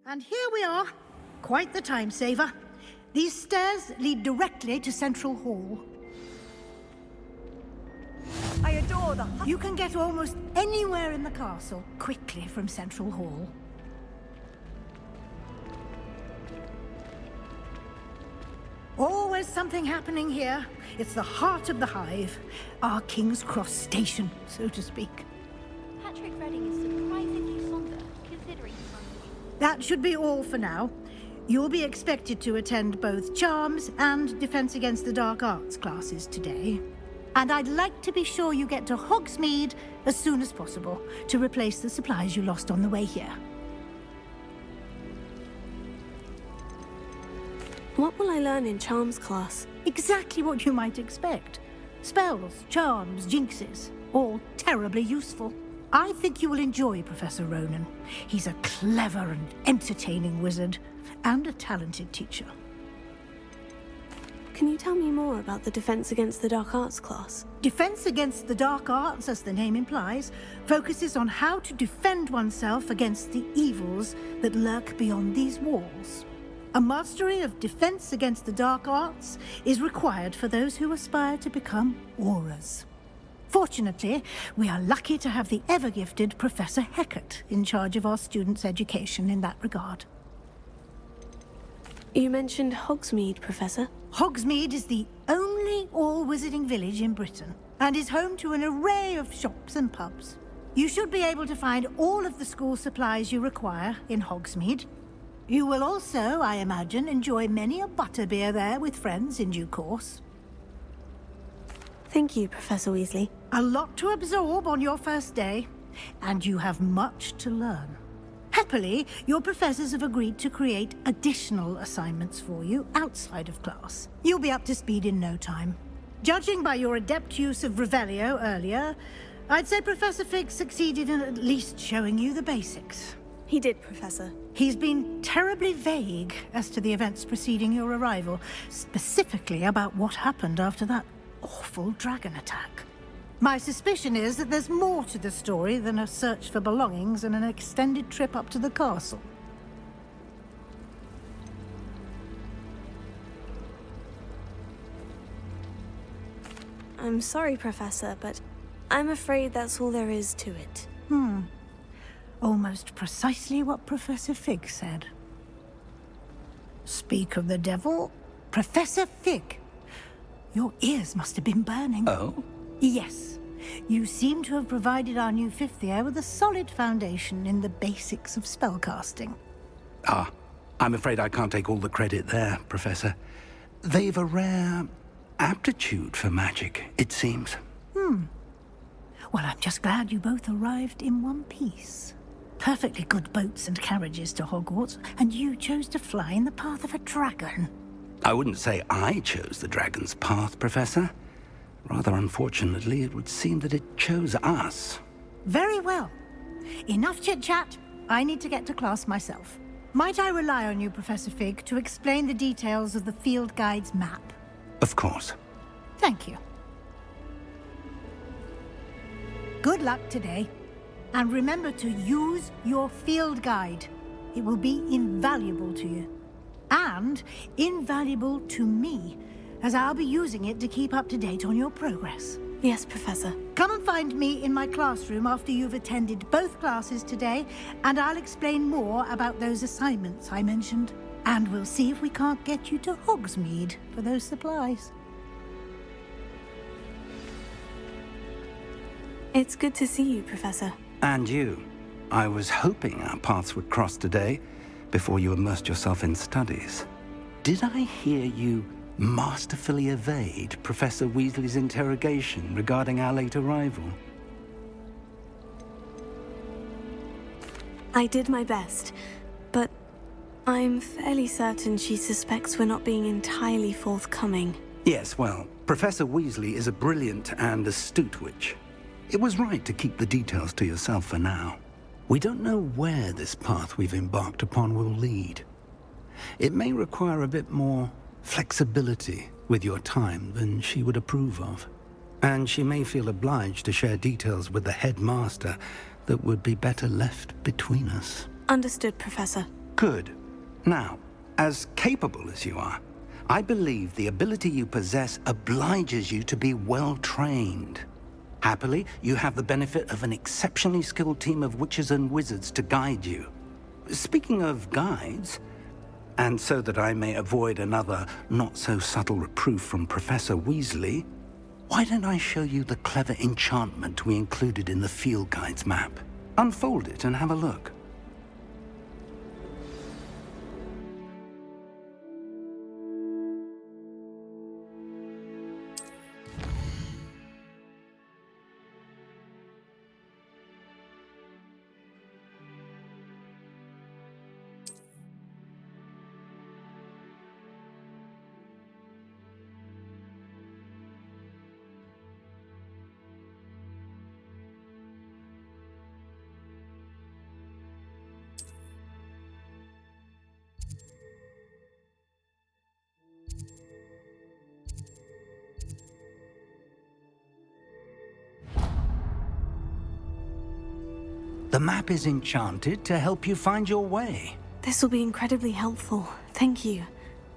And here we are. Quite the time saver. These stairs lead directly to Central Hall. I adore the... You can get almost anywhere in the castle quickly from Central Hall. Always something happening here. It's the heart of the hive. Our King's Cross station, so to speak. Patrick Redding is surprisingly somber, considering he's on the... That should be all for now. You'll be expected to attend both Charms and Defense Against the Dark Arts classes today. And I'd like to be sure you get to Hogsmeade as soon as possible to replace the supplies you lost on the way here. What will I learn in Charms class? Exactly what you might expect. Spells, charms, jinxes, all terribly useful. I think you will enjoy Professor Ronan. He's a clever and entertaining wizard, and a talented teacher. Can you tell me more about the Defense Against the Dark Arts class? Defense Against the Dark Arts, as the name implies, focuses on how to defend oneself against the evils that lurk beyond these walls. A mastery of Defense Against the Dark Arts is required for those who aspire to become Aurors. Fortunately, we are lucky to have the ever-gifted Professor Hecat in charge of our students' education in that regard. You mentioned Hogsmeade, Professor. Hogsmeade is the only all-wizarding village in Britain, and is home to an array of shops and pubs. You should be able to find all of the school supplies you require in Hogsmeade. You will also, I imagine, enjoy many a butterbeer there with friends in due course. Thank you, Professor Weasley. A lot to absorb on your first day, and you have much to learn. Happily, your professors have agreed to create additional assignments for you outside of class. You'll be up to speed in no time. Judging by your adept use of Revelio earlier, I'd say Professor Fig succeeded in at least showing you the basics. He did, Professor. He's been terribly vague as to the events preceding your arrival, specifically about what happened after that awful dragon attack. My suspicion is that there's more to the story than a search for belongings and an extended trip up to the castle. I'm sorry, Professor, but I'm afraid that's all there is to it. Almost precisely what Professor Fig said. Speak of the devil, Professor Fig. Your ears must have been burning. Oh? Yes. You seem to have provided our new fifth year with a solid foundation in the basics of spellcasting. Ah, I'm afraid I can't take all the credit there, Professor. They've a rare aptitude for magic, it seems. Well, I'm just glad you both arrived in one piece. Perfectly good boats and carriages to Hogwarts, and you chose to fly in the path of a dragon. I wouldn't say I chose the dragon's path, Professor. Rather unfortunately, it would seem that it chose us. Very well. Enough chit-chat. I need to get to class myself. Might I rely on you, Professor Fig, to explain the details of the field guide's map? Of course. Thank you. Good luck today. And remember to use your field guide. It will be invaluable to you. And invaluable to me, as I'll be using it to keep up to date on your progress. Yes, Professor. Come and find me in my classroom after you've attended both classes today, and I'll explain more about those assignments I mentioned. And we'll see if we can't get you to Hogsmeade for those supplies. It's good to see you, Professor. And you. I was hoping our paths would cross today, before you immersed yourself in studies. Did I hear you masterfully evade Professor Weasley's interrogation regarding our late arrival? I did my best, but I'm fairly certain she suspects we're not being entirely forthcoming. Yes, well, Professor Weasley is a brilliant and astute witch. It was right to keep the details to yourself for now. We don't know where this path we've embarked upon will lead. It may require a bit more flexibility with your time than she would approve of. And she may feel obliged to share details with the headmaster that would be better left between us. Understood, Professor. Good. Now, as capable as you are, I believe the ability you possess obliges you to be well trained. Happily, you have the benefit of an exceptionally skilled team of witches and wizards to guide you. Speaking of guides, and so that I may avoid another not-so-subtle reproof from Professor Weasley, why don't I show you the clever enchantment we included in the field guide's map? Unfold it and have a look. The map is enchanted to help you find your way. This will be incredibly helpful. Thank you.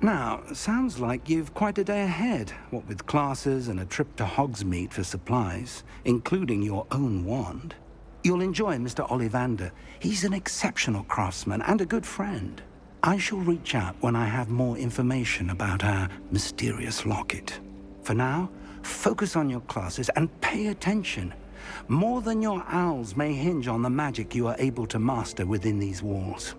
Now, sounds like you've quite a day ahead, what with classes and a trip to Hogsmeade for supplies, including your own wand. You'll enjoy Mr. Ollivander. He's an exceptional craftsman and a good friend. I shall reach out when I have more information about our mysterious locket. For now, focus on your classes and pay attention. More than your owls may hinge on the magic you are able to master within these walls.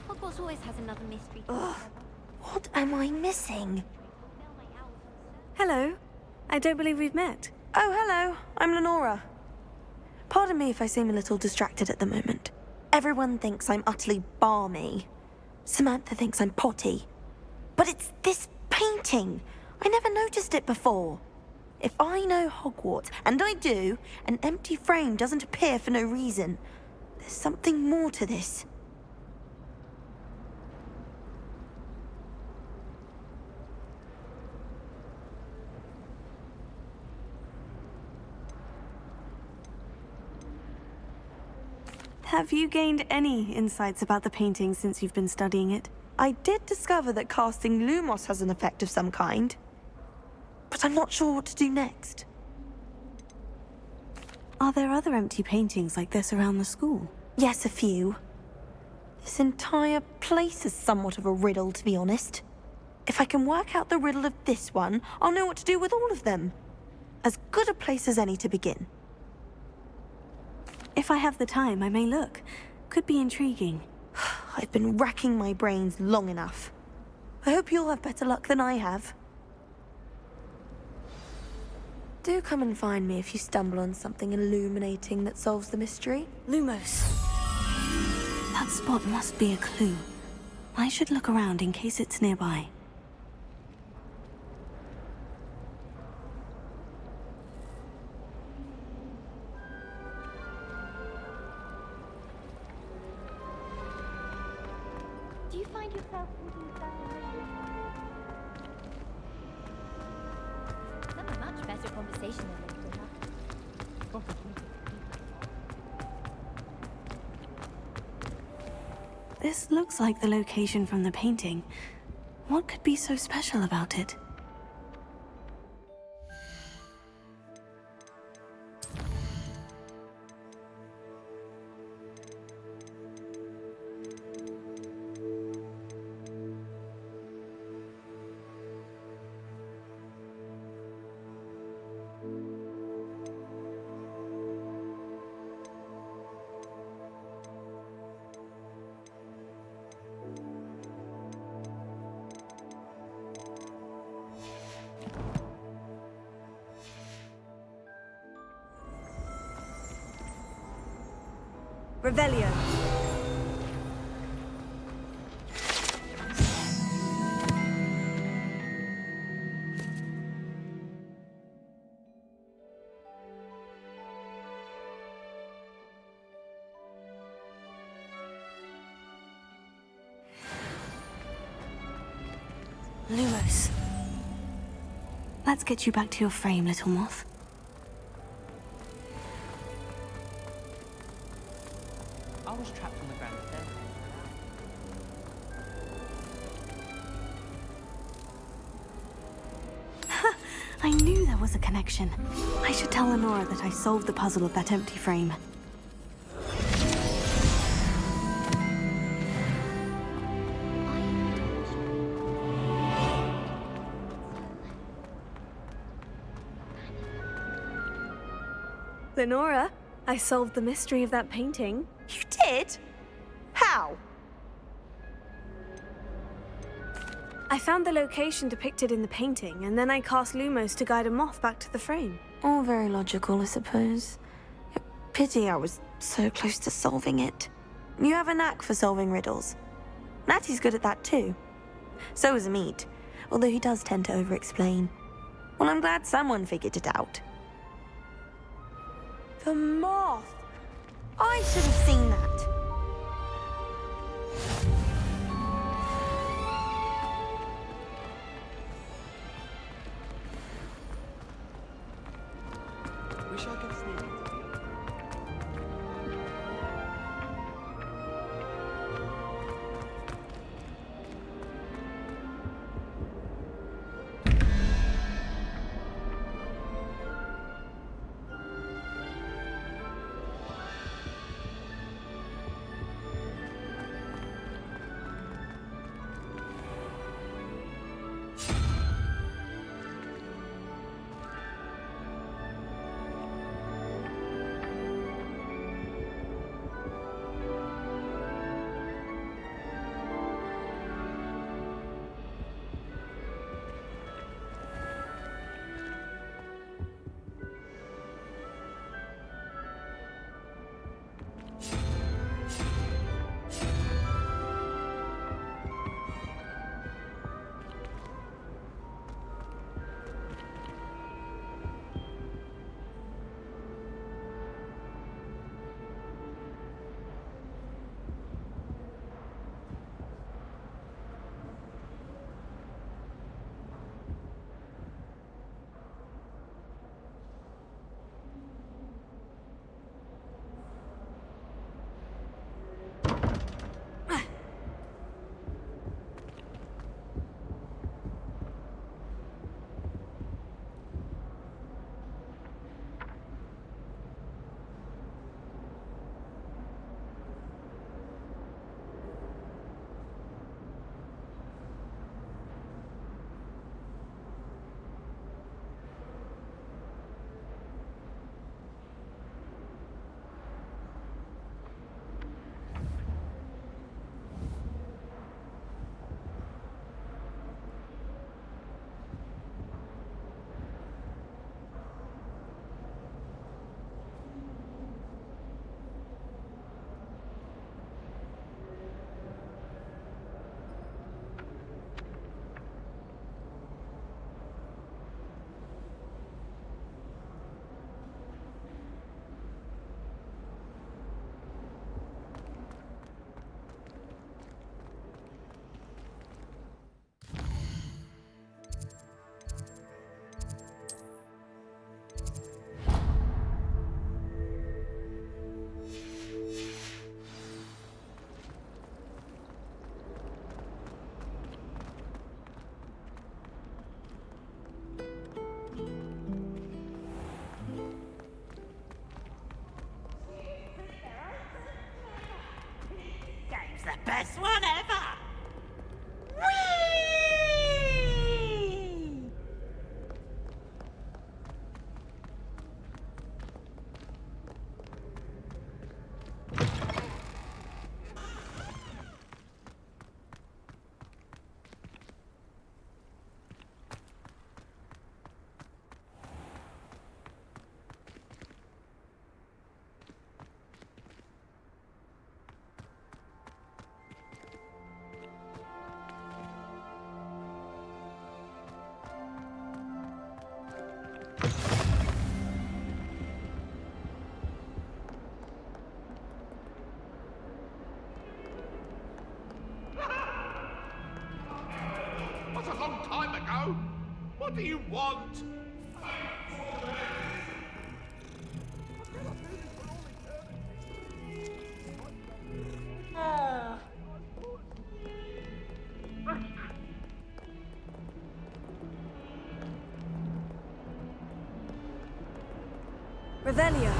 Hogwarts always has another mystery. Ugh, what am I missing? Hello. I don't believe we've met. Oh, hello. I'm Lenora. Pardon me if I seem a little distracted at the moment. Everyone thinks I'm utterly balmy. Samantha thinks I'm potty. But it's this painting. I never noticed it before. If I know Hogwarts, and I do, an empty frame doesn't appear for no reason. There's something more to this. Have you gained any insights about the painting since you've been studying it? I did discover that casting Lumos has an effect of some kind, but I'm not sure what to do next. Are there other empty paintings like this around the school? Yes, a few. This entire place is somewhat of a riddle, to be honest. If I can work out the riddle of this one, I'll know what to do with all of them. As good a place as any to begin. If I have the time, I may look. Could be intriguing. I've been racking my brains long enough. I hope you'll have better luck than I have. Do come and find me if you stumble on something illuminating that solves the mystery. Lumos. That spot must be a clue. I should look around in case it's nearby. Do you find yourself thinking about some a much better conversation than later enough. This looks like the location from the painting. What could be so special about it? Revelio. Lumos. Let's get you back to your frame, little moth. I was trapped on the ground there. I knew there was a connection. I should tell Lenora that I solved the puzzle of that empty frame. Lenora, I solved the mystery of that painting. You did? How? I found the location depicted in the painting, and then I cast Lumos to guide a moth back to the frame. All very logical, I suppose. Pity I was so close to solving it. You have a knack for solving riddles. Natty's good at that too. So is Amit, although he does tend to over-explain. Well, I'm glad someone figured it out. The moth! I should have seen that. We shall get sneaking. best one ever! Whee! What a long time ago! What do you want? Revelio.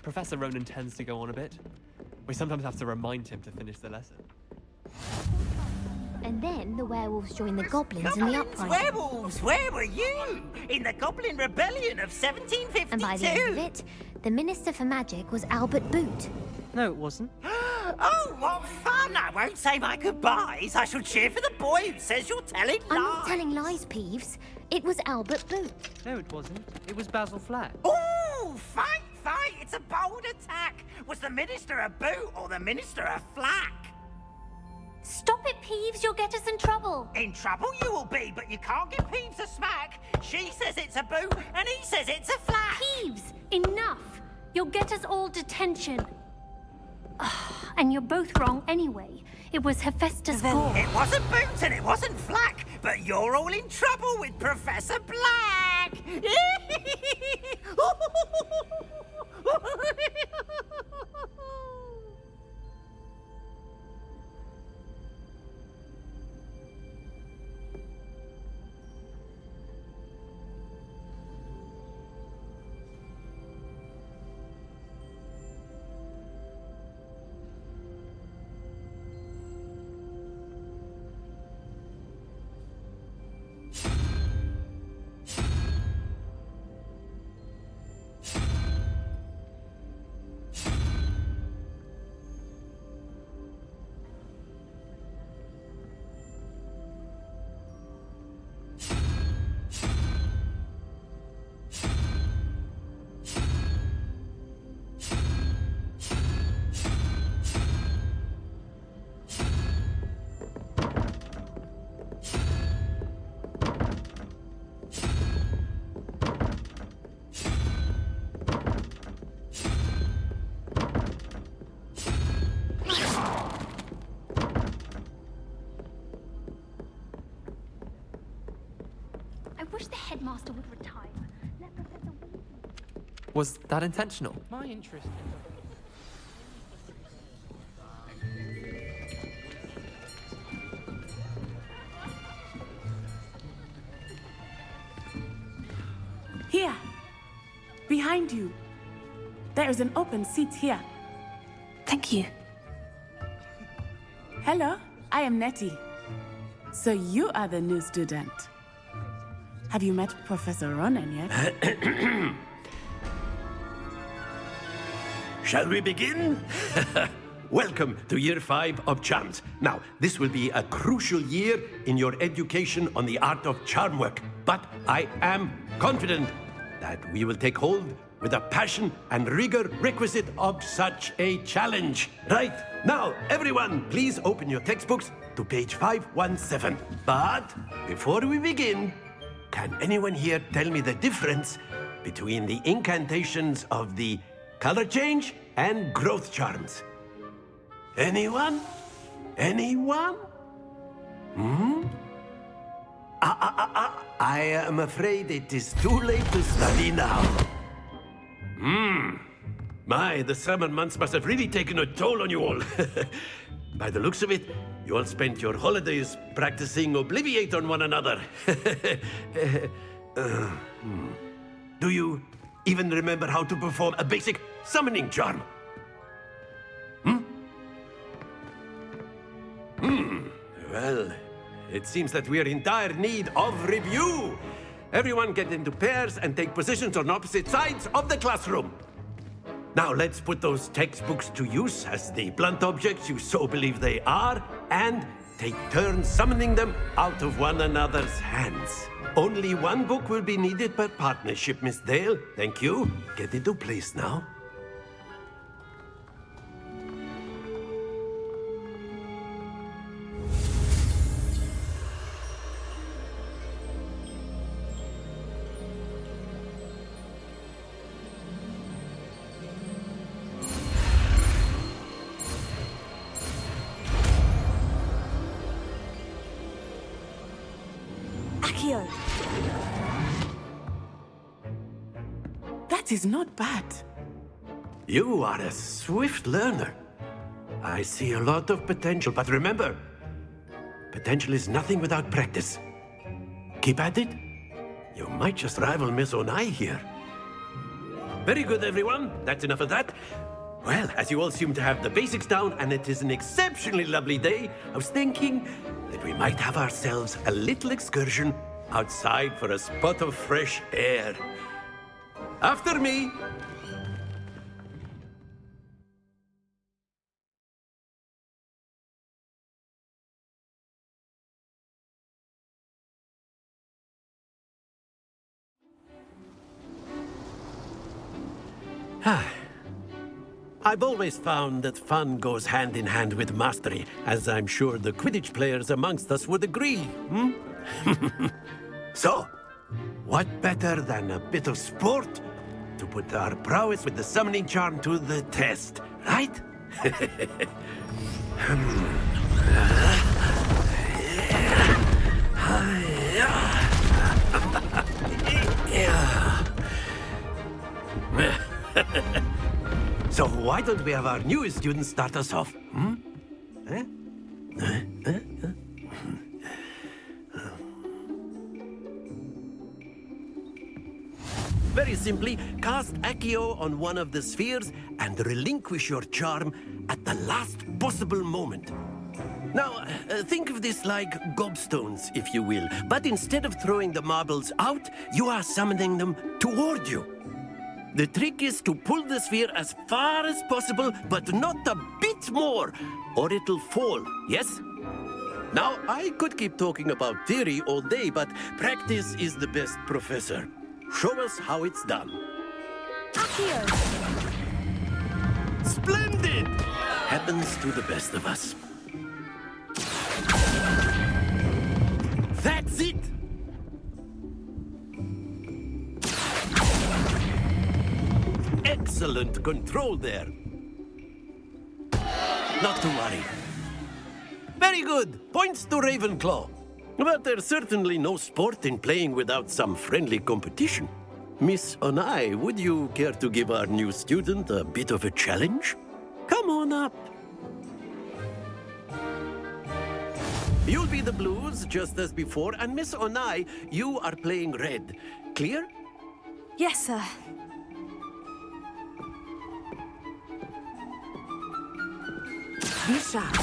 Professor Ronan tends to go on a bit. We sometimes have to remind him to finish the lesson. And then the werewolves joined the goblins in the uprising. Werewolves, where were you? In the Goblin Rebellion of 1752? And by the end of it, the Minister for Magic was Albert Boot. No, it wasn't. Oh, what fun! I won't say my goodbyes. I shall cheer for the boy who says you're telling lies. I'm not telling lies, Peeves. It was Albert Boot. No, it wasn't. It was Basil Flack. Ooh, fight! It's a bold attack. Was the Minister a boot or the Minister a flack? Stop it, Peeves. You'll get us in trouble. In trouble you will be, but you can't give Peeves a smack. She says it's a boot and he says it's a flack. Peeves, enough. You'll get us all detention. And you're both wrong anyway. It was Hephaestus Ball. It wasn't boot and it wasn't flack, but you're all in trouble with Professor Black. I wish the headmaster would retire. Was that intentional? My interest Here. Behind you. There is an open seat here. Thank you. Hello, I am Nettie. So you are the new student. Have you met Professor Ronan yet? Shall we begin? Welcome to Year 5 of Charms. Now, this will be a crucial year in your education on the art of charm work, but I am confident that we will take hold with the passion and rigor requisite of such a challenge. Right, now, everyone, please open your textbooks to page 517. But before we begin, can anyone here tell me the difference between the incantations of the color change and growth charms? Anyone? Anyone? Hmm? I am afraid it is too late to study now. My, the summer months must have really taken a toll on you all. By the looks of it, you all spent your holidays practicing Obliviate on one another. Do you even remember how to perform a basic summoning charm? Well, it seems that we are in dire need of review. Everyone get into pairs and take positions on opposite sides of the classroom. Now let's put those textbooks to use as the blunt objects you so believe they are, and take turns summoning them out of one another's hands. Only one book will be needed per partnership, Miss Dale. Thank you. Get into place now. Accio. That is not bad. You are a swift learner. I see a lot of potential, but remember, potential is nothing without practice. Keep at it. You might just rival Miss Onai here. Very good, everyone. That's enough of that. Well, as you all seem to have the basics down, and it is an exceptionally lovely day, I was thinking that we might have ourselves a little excursion outside for a spot of fresh air. After me. I've always found that fun goes hand in hand with mastery, as I'm sure the Quidditch players amongst us would agree, So, what better than a bit of sport to put our prowess with the summoning charm to the test, right? So why don't we have our newest student start us off? Very simply, cast Accio on one of the spheres and relinquish your charm at the last possible moment. Now, think of this like gobstones, if you will. But instead of throwing the marbles out, you are summoning them toward you. The trick is to pull the sphere as far as possible, but not a bit more, or it'll fall, yes? Now, I could keep talking about theory all day, but practice is the best professor. Show us how it's done. Accio! Splendid! Happens to the best of us. That's it! Excellent control there. Not to worry. Very good. Points to Ravenclaw. But there's certainly no sport in playing without some friendly competition. Miss Onai, would you care to give our new student a bit of a challenge? Come on up. You'll be the blues, just as before, and Miss Onai, you are playing red. Clear? Yes, sir. Be sharp.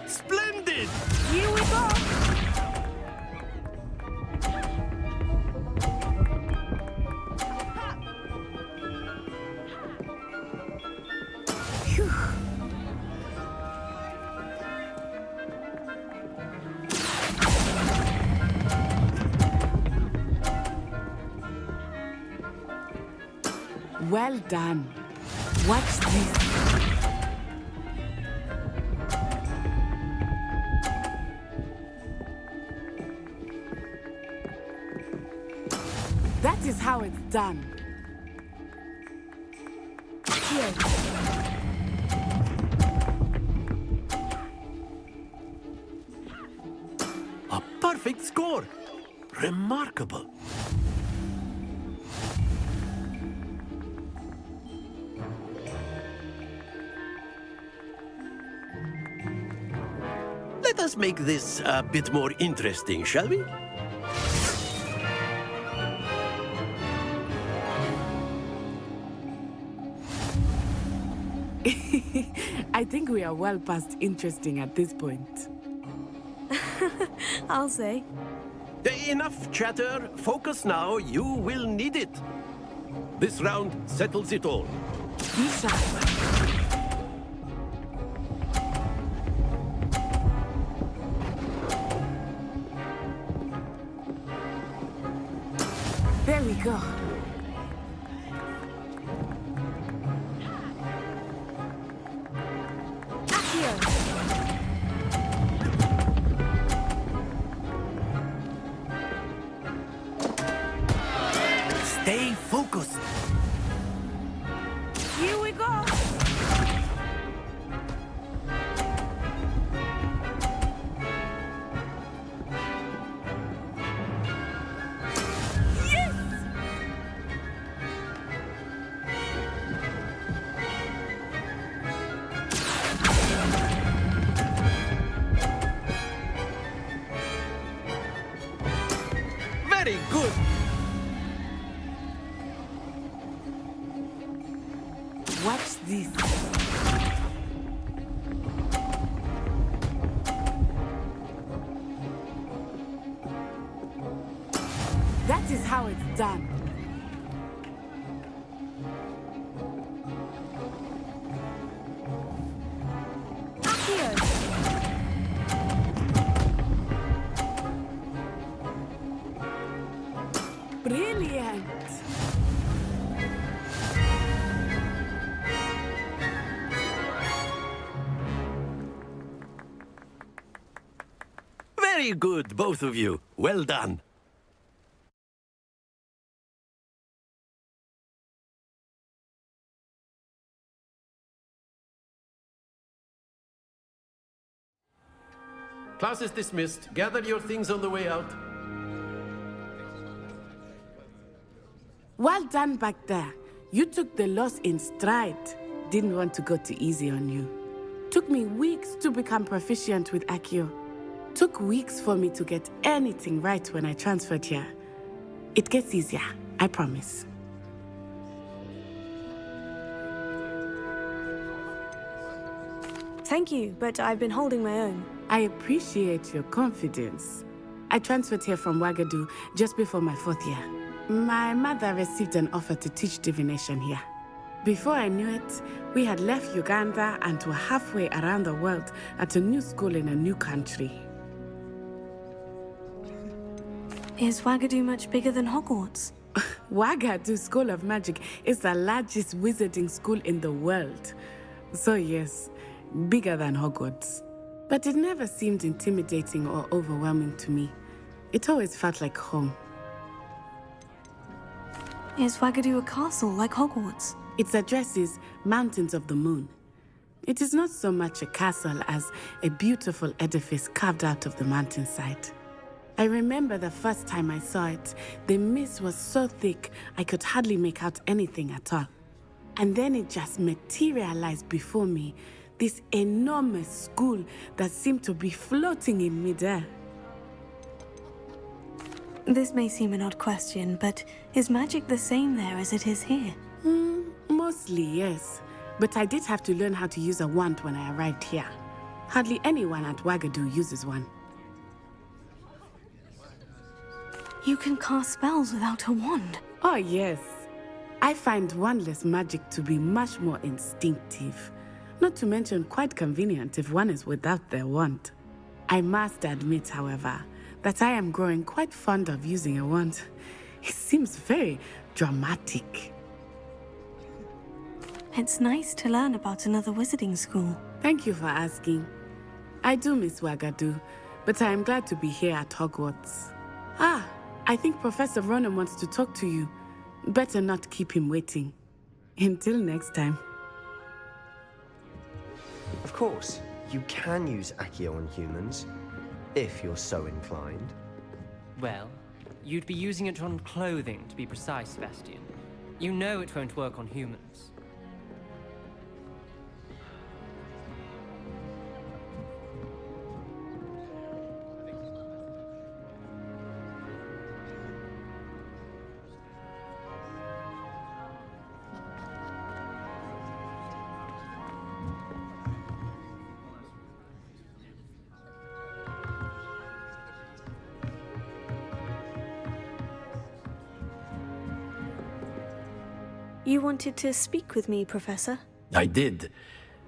Splendid! Here we go! Well done. Watch this. done. Here. A perfect score! Remarkable. Let us make this a bit more interesting, shall we? I think we are well past interesting at this point. I'll say. Enough chatter. Focus now. You will need it. This round settles it all. Be sharp. There we go. Stay focused. Here we go. Very good. Watch this. That is how it's done. Brilliant. Very good, both of you. Well done. Class is dismissed. Gather your things on the way out. Well done back there. You took the loss in stride. Didn't want to go too easy on you. Took me weeks to become proficient with Accio. Took weeks for me to get anything right when I transferred here. It gets easier, I promise. Thank you, but I've been holding my own. I appreciate your confidence. I transferred here from Wagadu just before my 4th year. My mother received an offer to teach divination here. Before I knew it, we had left Uganda and were halfway around the world at a new school in a new country. Is Wagadu much bigger than Hogwarts? Wagadu School of Magic is the largest wizarding school in the world. So yes, bigger than Hogwarts. But it never seemed intimidating or overwhelming to me. It always felt like home. Is Wagadu a castle like Hogwarts? Its address is Mountains of the Moon. It is not so much a castle as a beautiful edifice carved out of the mountainside. I remember the first time I saw it, the mist was so thick I could hardly make out anything at all. And then it just materialized before me, this enormous school that seemed to be floating in midair. This may seem an odd question, but is magic the same there as it is here? Mostly, yes. But I did have to learn how to use a wand when I arrived here. Hardly anyone at Wagadu uses one. You can cast spells without a wand? Oh, yes. I find wandless magic to be much more instinctive. Not to mention quite convenient if one is without their wand. I must admit, however, that I am growing quite fond of using a wand. It seems very dramatic. It's nice to learn about another wizarding school. Thank you for asking. I do miss Wagadu, but I am glad to be here at Hogwarts. I think Professor Ronan wants to talk to you. Better not keep him waiting. Until next time. Of course, you can use Accio on humans, if you're so inclined. Well, you'd be using it on clothing, to be precise, Sebastian. You know it won't work on humans. You wanted to speak with me, Professor? I did.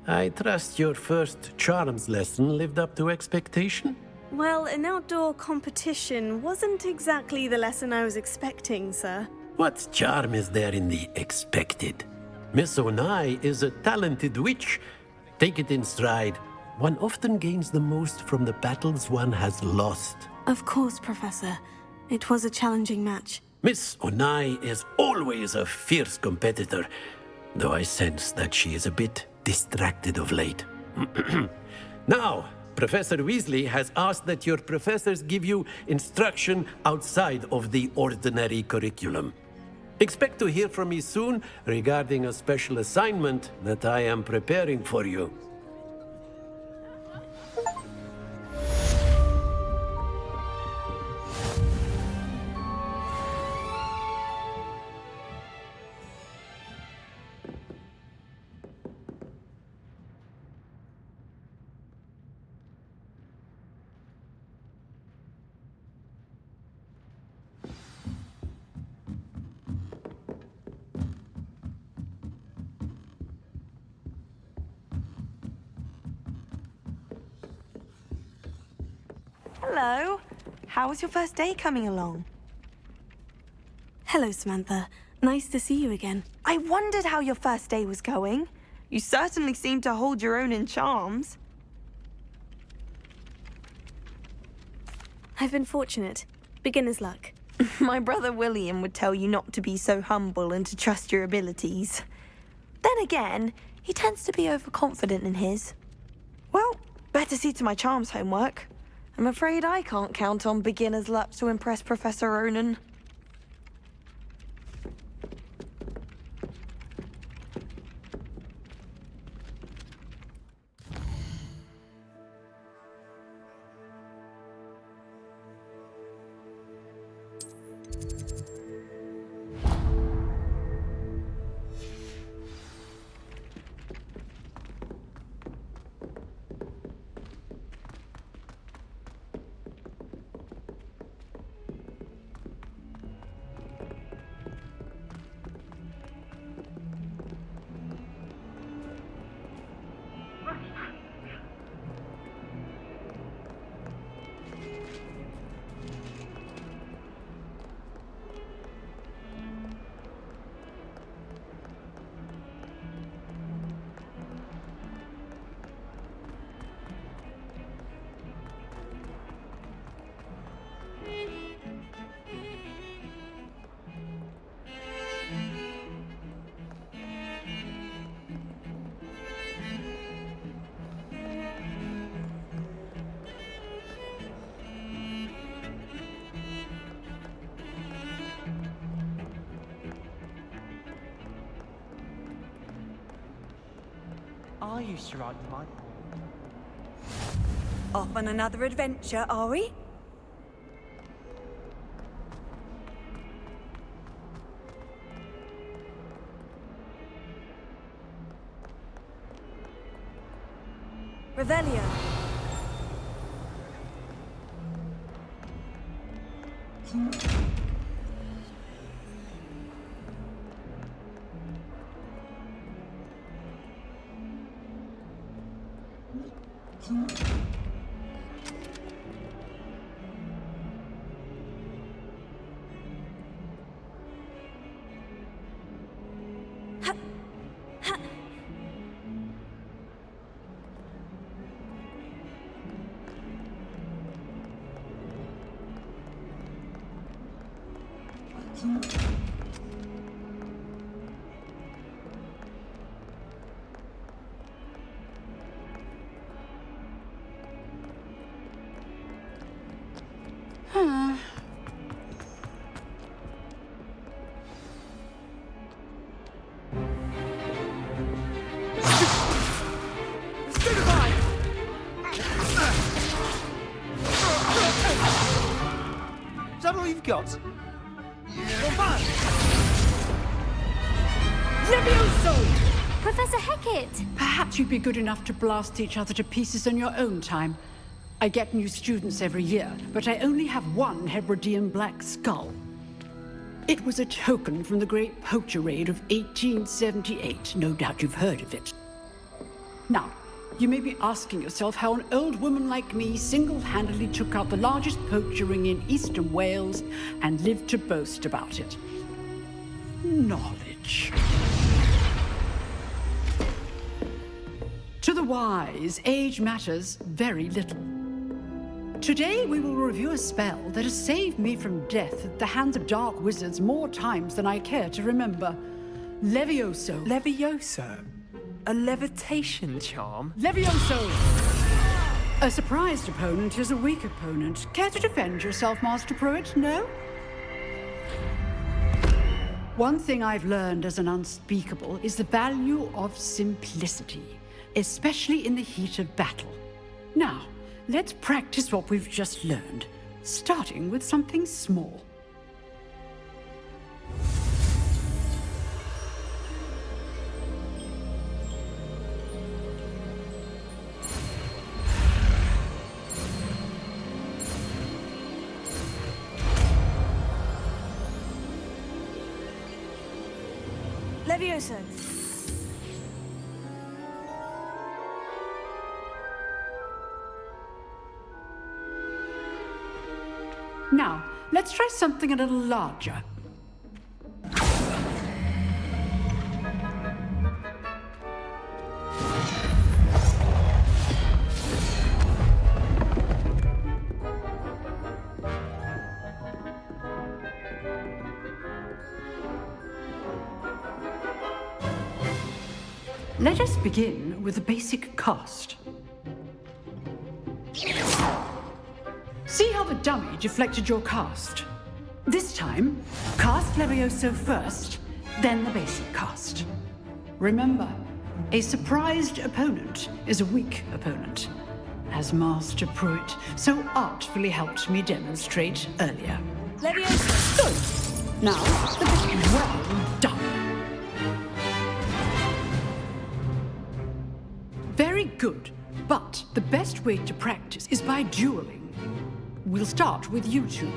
I trust your first charms lesson lived up to expectation? Well, an outdoor competition wasn't exactly the lesson I was expecting, sir. What charm is there in the expected? Miss Onai is a talented witch. Take it in stride. One often gains the most from the battles one has lost. Of course, Professor. It was a challenging match. Miss Onai is always a fierce competitor, though I sense that she is a bit distracted of late. Now, Professor Weasley has asked that your professors give you instruction outside of the ordinary curriculum. Expect to hear from me soon regarding a special assignment that I am preparing for you. Hello. How was your first day coming along? Hello, Samantha. Nice to see you again. I wondered how your first day was going. You certainly seem to hold your own in charms. I've been fortunate. Beginner's luck. My brother William would tell you not to be so humble and to trust your abilities. Then again, he tends to be overconfident in his. Well, better see to my charms homework. I'm afraid I can't count on beginner's luck to impress Professor Ronan. I used to ride with my... Off on another adventure, are we? Revelio. Is that all you've got? Levioso! Professor Hecat! Perhaps you'd be good enough to blast each other to pieces in your own time. I get new students every year, but I only have one Hebridean black skull. It was a token from the Great Poacher Raid of 1878. No doubt you've heard of it. Now, you may be asking yourself how an old woman like me single-handedly took out the largest poacher ring in eastern Wales and lived to boast about it. Knowledge. To the wise, age matters very little. Today we will review a spell that has saved me from death at the hands of dark wizards more times than I care to remember. Levioso. Levioso? A levitation charm? Levioso! A surprised opponent is a weak opponent. Care to defend yourself, Master Pruitt? No? One thing I've learned as an unspeakable is the value of simplicity, especially in the heat of battle. Now, let's practice what we've just learned, starting with something small. Levioso. Now, let's try something a little larger. Let us begin with the basic cast. See how the dummy deflected your cast? This time, cast Levioso first, then the basic cast. Remember, a surprised opponent is a weak opponent, as Master Pruitt so artfully helped me demonstrate earlier. Levioso! Good. Now, the bit well done. Very good, but the best way to practice is by dueling. We'll start with you two.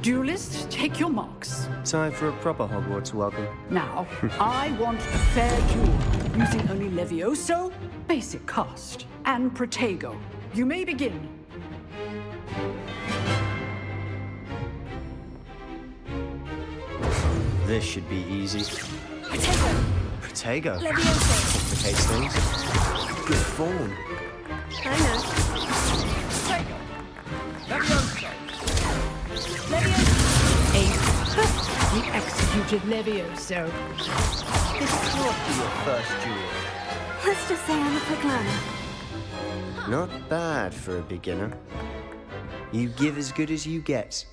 Duelists, take your marks. Time for a proper Hogwarts welcome. Now, I want a fair duel, using only Levioso, basic cast, and Protego. You may begin. This should be easy. Protego. Protego. Levioso. Complicates things. Good form. I know. Levioso! Levioso! A perfectly executed Levioso. This can't be your first duel. Let's just say I'm a quick learner. Not bad for a beginner. You give as good as you get.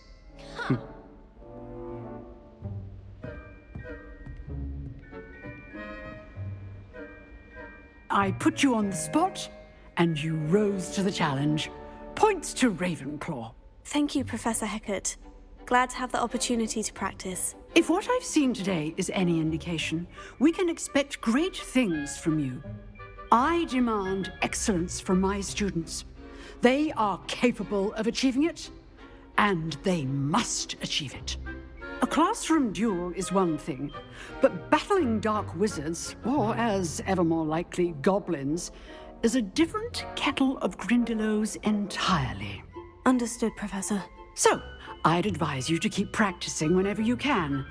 I put you on the spot, and you rose to the challenge. Points to Ravenclaw. Thank you, Professor Hecat. Glad to have the opportunity to practice. If what I've seen today is any indication, we can expect great things from you. I demand excellence from my students. They are capable of achieving it, and they must achieve it. A classroom duel is one thing, but battling dark wizards, or as ever more likely, goblins, is a different kettle of Grindylows entirely. Understood, Professor. So, I'd advise you to keep practicing whenever you can.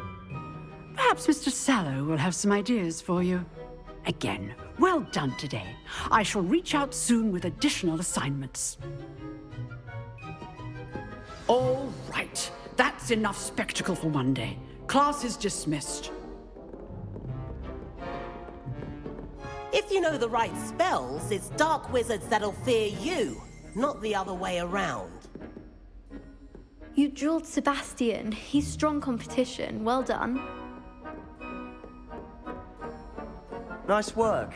Perhaps Mr. Sallow will have some ideas for you. Again, well done today. I shall reach out soon with additional assignments. All right. That's enough spectacle for one day. Class is dismissed. If you know the right spells, it's dark wizards that'll fear you, not the other way around. You drilled Sebastian. He's strong competition. Well done. Nice work.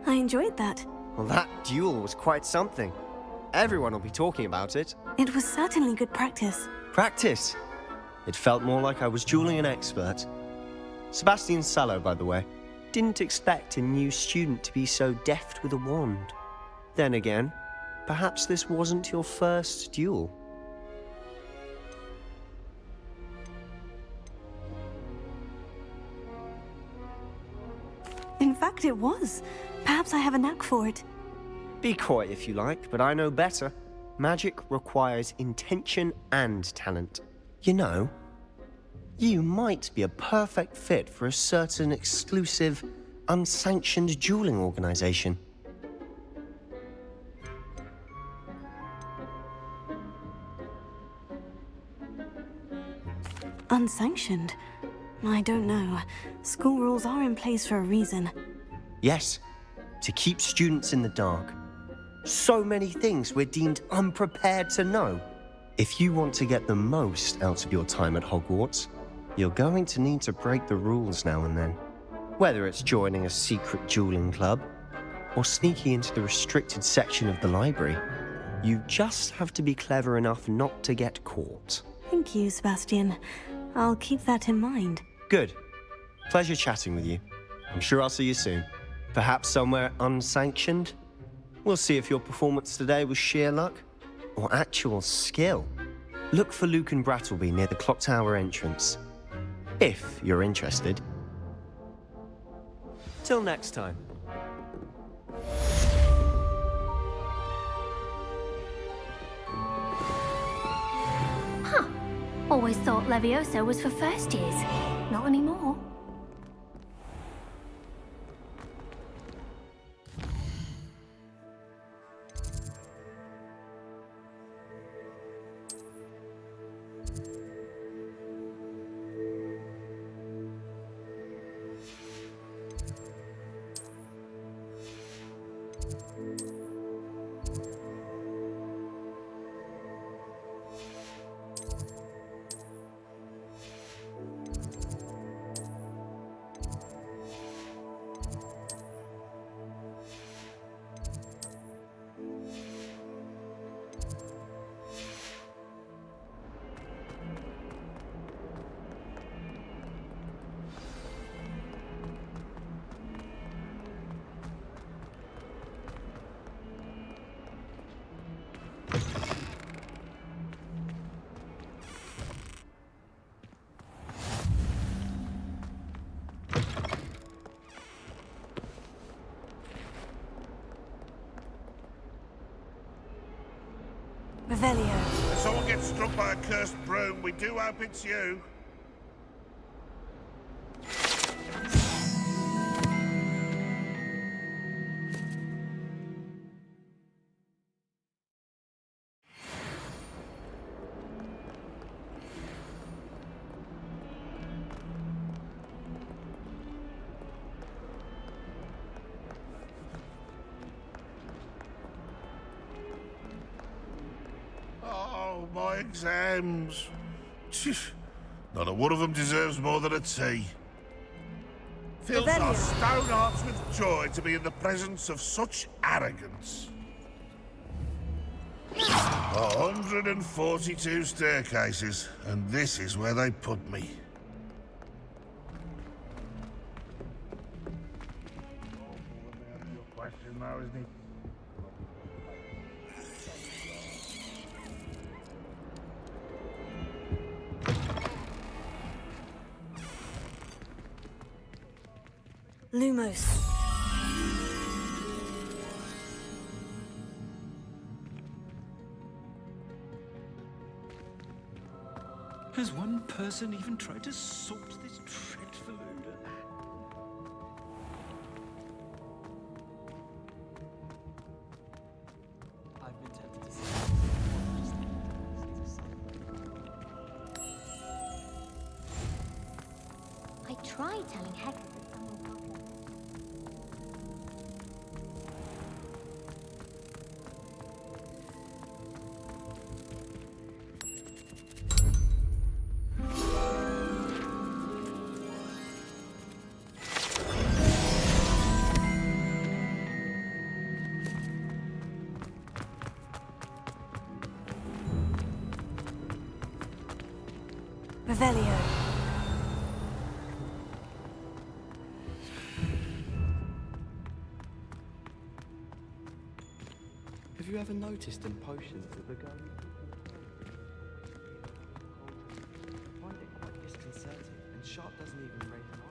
I enjoyed that. Well, that duel was quite something. Everyone will be talking about it. It was certainly good practice. Practice? It felt more like I was dueling an expert. Sebastian Sallow, by the way. Didn't expect a new student to be so deft with a wand. Then again, perhaps this wasn't your first duel. In fact, it was. Perhaps I have a knack for it. Be coy if you like, but I know better. Magic requires intention and talent. You know, you might be a perfect fit for a certain exclusive, unsanctioned dueling organization. Unsanctioned? I don't know. School rules are in place for a reason. Yes, to keep students in the dark. So many things we're deemed unprepared to know. If you want to get the most out of your time at Hogwarts, you're going to need to break the rules now and then. Whether it's joining a secret dueling club, or sneaking into the restricted section of the library, you just have to be clever enough not to get caught. Thank you, Sebastian. I'll keep that in mind. Good. Pleasure chatting with you. I'm sure I'll see you soon. Perhaps somewhere unsanctioned? We'll see if your performance today was sheer luck or actual skill. Look for Luke and Brattleby near the clock tower entrance, if you're interested. Till next time. Huh. Always thought Leviosa was for first years. Not anymore. Revelio. If someone gets struck by a cursed broom, we do hope it's you. Oh, my exams. Not a one of them deserves more than a tea. Fills our stone hearts with joy to be in the presence of such arrogance. 142 staircases, and this is where they put me. Question now, isn't it? Lumos. Has one person even tried to sort this dreadful odor? I've been tempted to say I tried telling Hagrid that someone can't. Revelio. Have you ever noticed in potions that the girl... I find it quite disconcerting, and Sharp doesn't even raise an eye.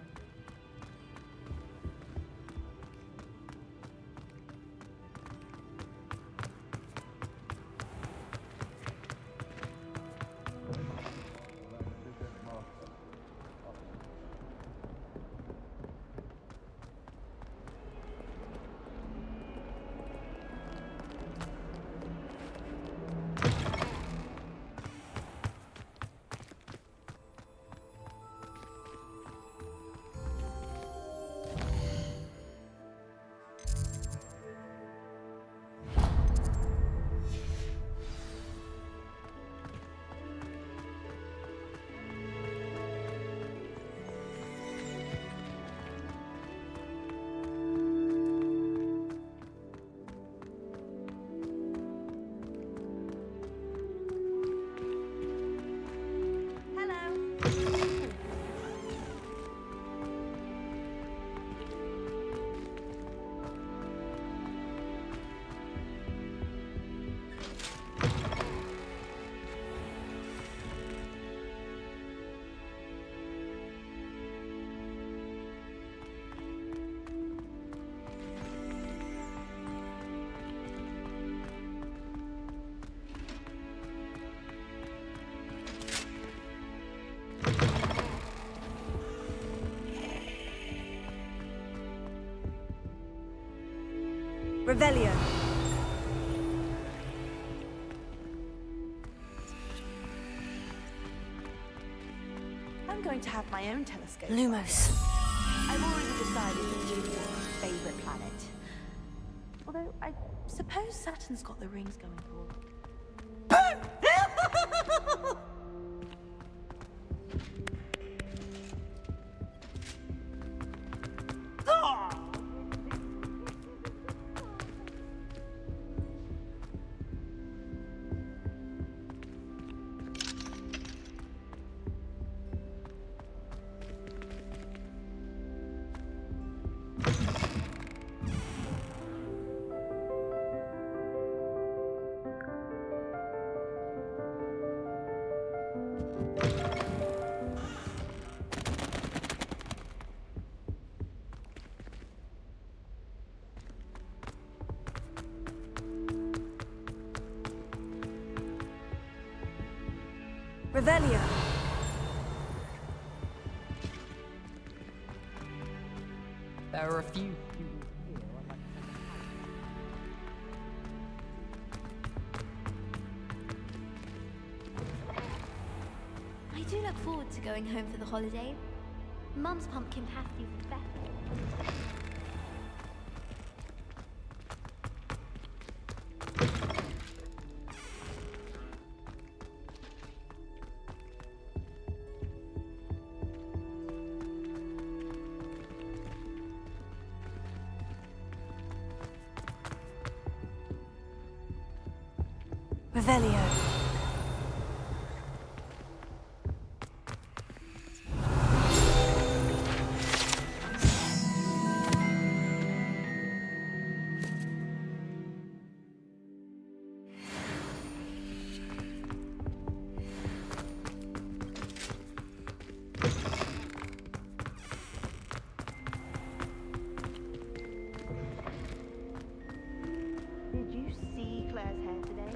Revelio. I'm going to have my own telescope. Lumos. I've already decided it's Julian's favorite planet. Although, I suppose Saturn's got the rings going for it. Revelio. There are a few. I do look forward to going home for the holiday. Mum's pumpkin pasties is better. Revelio. Did you see Claire's hair today?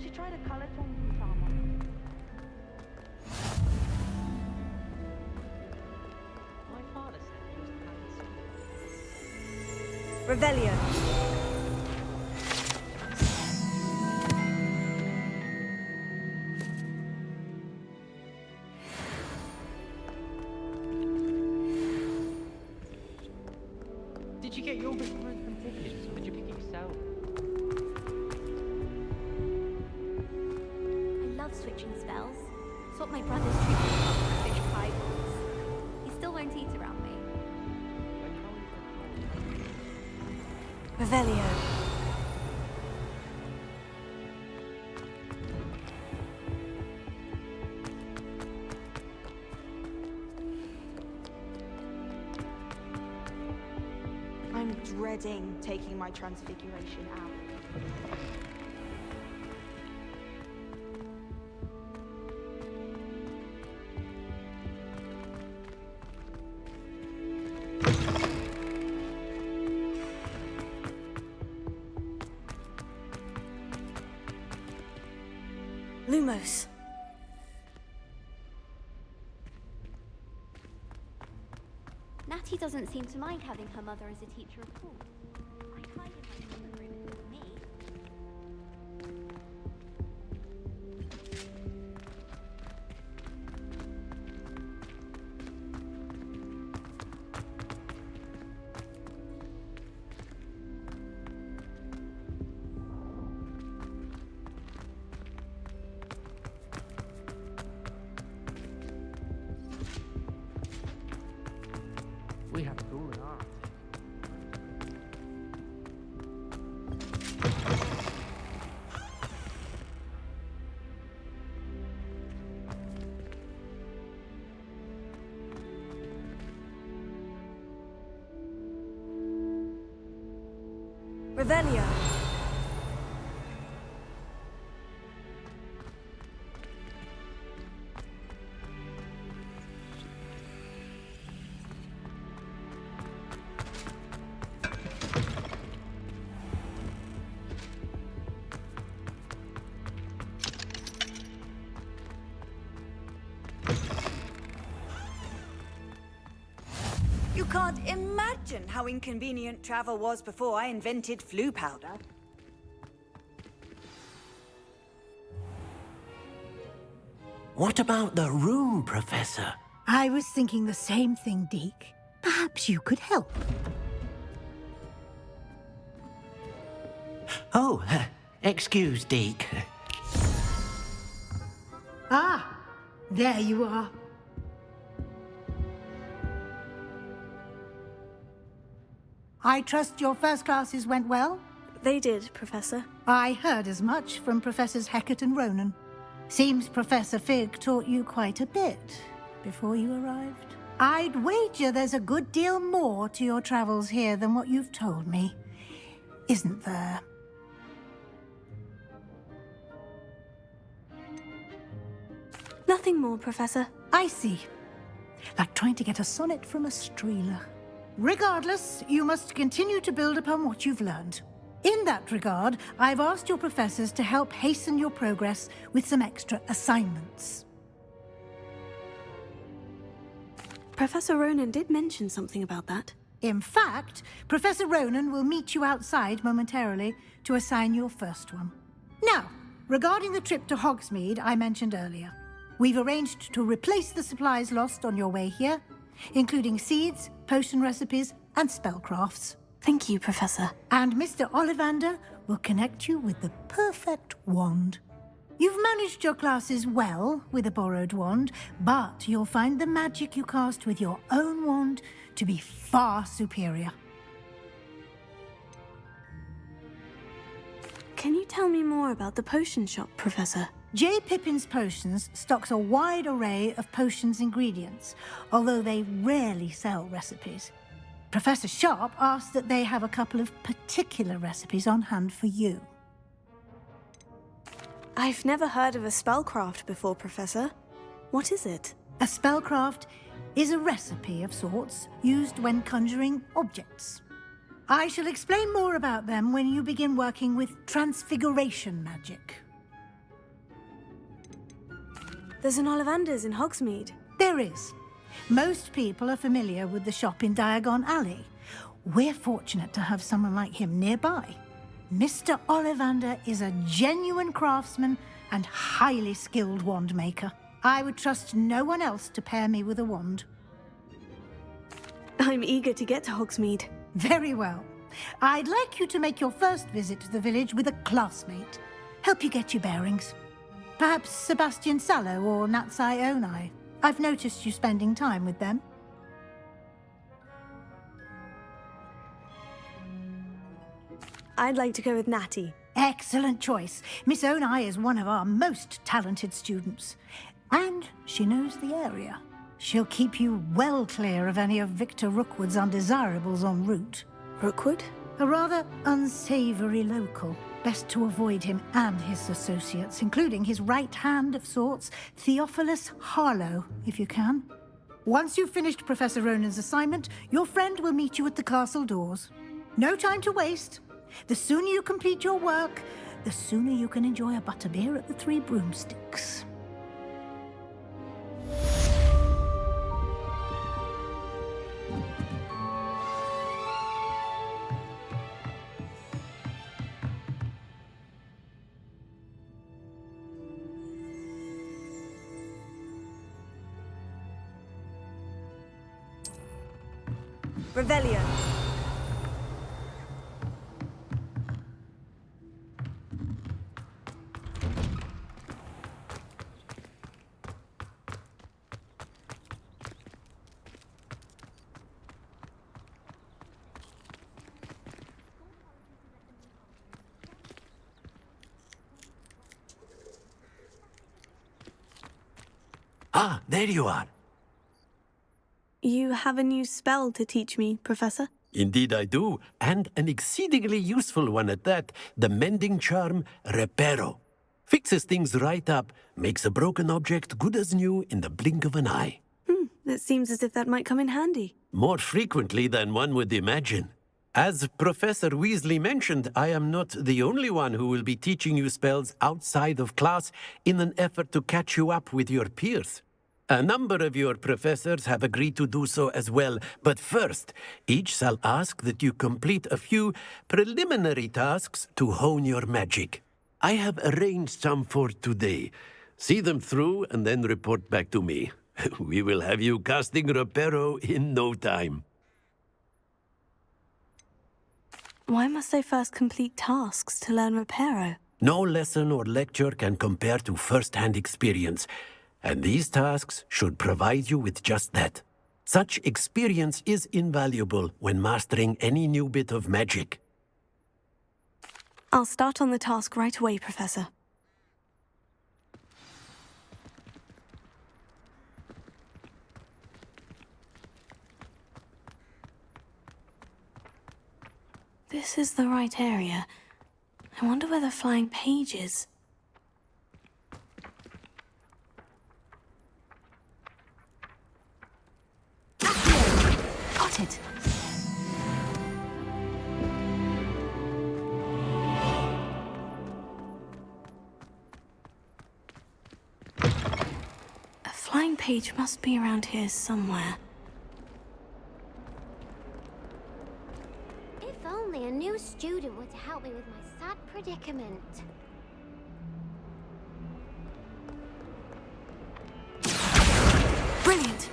She tried a color changing charm on it. My father said just Revelio. Did you get your response from tickets, or did you pick it yourself? I love switching spells. It's what my brother's treating me for fish pie balls. He still won't eat around me. Revelio. I'm dreading taking my transfiguration out. Lumos. Natty doesn't seem to mind having her mother as a teacher at all. I'd hide in my secret room if it were me. We have school in art. Revelio. You can't imagine how inconvenient travel was before I invented flu powder. What about the room, Professor? I was thinking the same thing, Deke. Perhaps you could help. Oh, excuse, Deke. Ah, there you are. I trust your first classes went well? They did, Professor. I heard as much from Professors Hecat and Ronan. Seems Professor Fig taught you quite a bit before you arrived. I'd wager there's a good deal more to your travels here than what you've told me. Isn't there? Nothing more, Professor. I see. Like trying to get a sonnet from a streeler. Regardless, you must continue to build upon what you've learned. In that regard, I've asked your professors to help hasten your progress with some extra assignments. Professor Ronan did mention something about that. In fact, Professor Ronan will meet you outside momentarily to assign your first one. Now, regarding the trip to Hogsmeade I mentioned earlier, we've arranged to replace the supplies lost on your way here, including seeds, potion recipes, and spellcrafts. Thank you, Professor. And Mr. Ollivander will connect you with the perfect wand. You've managed your classes well with a borrowed wand, but you'll find the magic you cast with your own wand to be far superior. Can you tell me more about the potion shop, Professor? J. Pippin's Potions stocks a wide array of potions ingredients, although they rarely sell recipes. Professor Sharp asked that they have a couple of particular recipes on hand for you. I've never heard of a spellcraft before, Professor. What is it? A spellcraft is a recipe of sorts used when conjuring objects. I shall explain more about them when you begin working with transfiguration magic. There's an Ollivander's in Hogsmeade. There is. Most people are familiar with the shop in Diagon Alley. We're fortunate to have someone like him nearby. Mr. Ollivander is a genuine craftsman and highly skilled wand maker. I would trust no one else to pair me with a wand. I'm eager to get to Hogsmeade. Very well. I'd like you to make your first visit to the village with a classmate. Help you get your bearings. Perhaps Sebastian Sallow or Natsai Onai. I've noticed you spending time with them. I'd like to go with Natty. Excellent choice. Miss Onai is one of our most talented students. And she knows the area. She'll keep you well clear of any of Victor Rookwood's undesirables en route. Rookwood? A rather unsavory local. Best to avoid him and his associates, including his right hand of sorts, Theophilus Harlow, if you can. Once you've finished Professor Ronan's assignment, your friend will meet you at the castle doors. No time to waste. The sooner you complete your work, the sooner you can enjoy a butterbeer at the Three Broomsticks. Revelio. Ah, there you are. You have a new spell to teach me, Professor? Indeed I do, and an exceedingly useful one at that, the mending charm Reparo. Fixes things right up, makes a broken object good as new in the blink of an eye. It seems as if that might come in handy. More frequently than one would imagine. As Professor Weasley mentioned, I am not the only one who will be teaching you spells outside of class in an effort to catch you up with your peers. A number of your professors have agreed to do so as well, but first, each shall ask that you complete a few preliminary tasks to hone your magic. I have arranged some for today. See them through and then report back to me. We will have you casting Reparo in no time. Why must I first complete tasks to learn Reparo? No lesson or lecture can compare to first-hand experience. And these tasks should provide you with just that. Such experience is invaluable when mastering any new bit of magic. I'll start on the task right away, Professor. This is the right area. I wonder where the flying page is. Got it. A flying page must be around here somewhere. If only a new student were to help me with my sad predicament. Brilliant!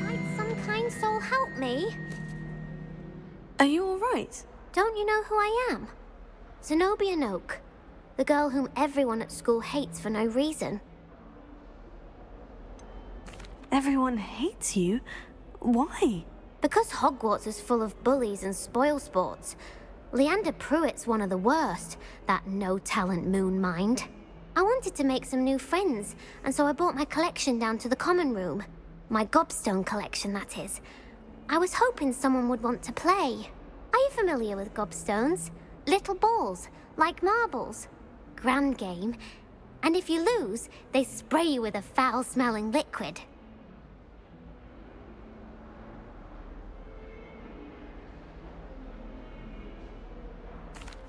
Might some kind soul help me? Are you all right? Don't you know who I am? Zenobia Noak, the girl whom everyone at school hates for no reason. Everyone hates you? Why? Because Hogwarts is full of bullies and spoilsports. Leander Pruitt's one of the worst, that no-talent moon mind. I wanted to make some new friends, and so I brought my collection down to the common room. My gobstone collection, that is. I was hoping someone would want to play. Are you familiar with gobstones? Little balls, like marbles. Grand game. And if you lose, they spray you with a foul-smelling liquid.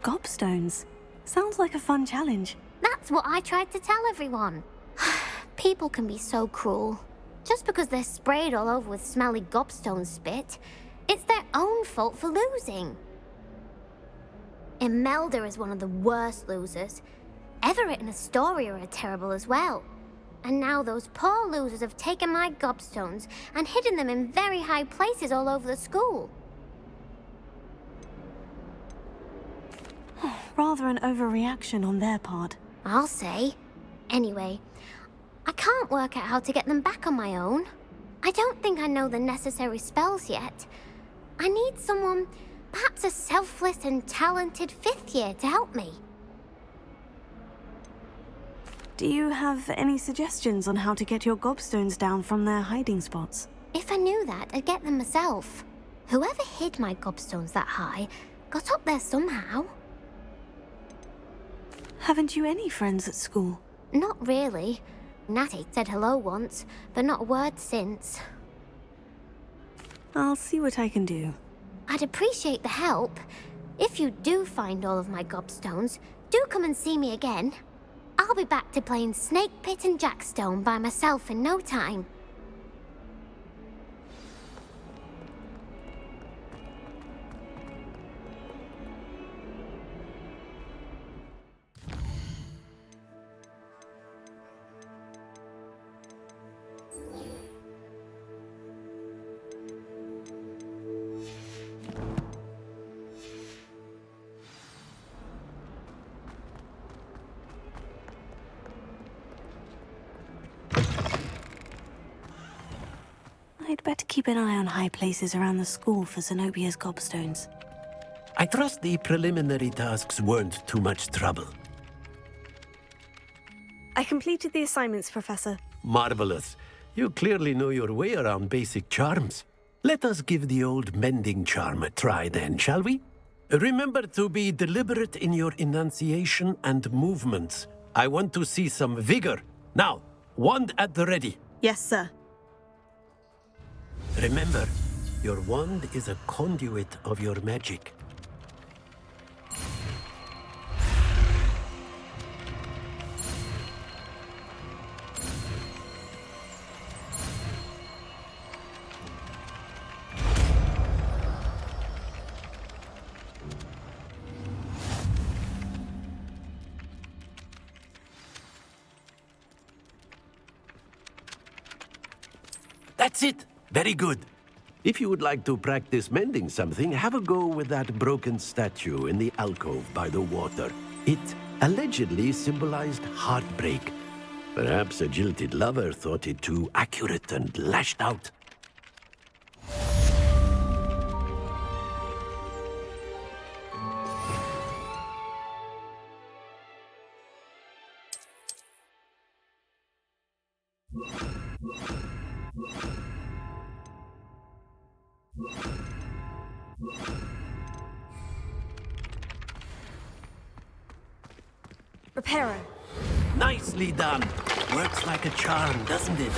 Gobstones. Sounds like a fun challenge. That's what I tried to tell everyone. People can be so cruel. Just because they're sprayed all over with smelly gobstone spit, it's their own fault for losing. Imelda is one of the worst losers. Everett and Astoria are terrible as well. And now those poor losers have taken my gobstones and hidden them in very high places all over the school. Rather an overreaction on their part. I'll say. Anyway, I can't work out how to get them back on my own. I don't think I know the necessary spells yet. I need someone, perhaps a selfless and talented fifth year to help me. Do you have any suggestions on how to get your gobstones down from their hiding spots? If I knew that, I'd get them myself. Whoever hid my gobstones that high got up there somehow. Haven't you any friends at school? Not really. Natty said hello once, but not a word since. I'll see what I can do. I'd appreciate the help. If you do find all of my gobstones, do come and see me again. I'll be back to playing Snake Pit and Jackstone by myself in no time. I'd better keep an eye on high places around the school for Zenobia's gobstones. I trust the preliminary tasks weren't too much trouble. I completed the assignments, Professor. Marvelous. You clearly know your way around basic charms. Let us give the old mending charm a try then, shall we? Remember to be deliberate in your enunciation and movements. I want to see some vigor. Now, wand at the ready. Yes, sir. Remember, your wand is a conduit of your magic. That's it! Very good. If you would like to practice mending something, have a go with that broken statue in the alcove by the water. It allegedly symbolized heartbreak. Perhaps a jilted lover thought it too accurate and lashed out. Reparo. Nicely done. Works like a charm, doesn't it?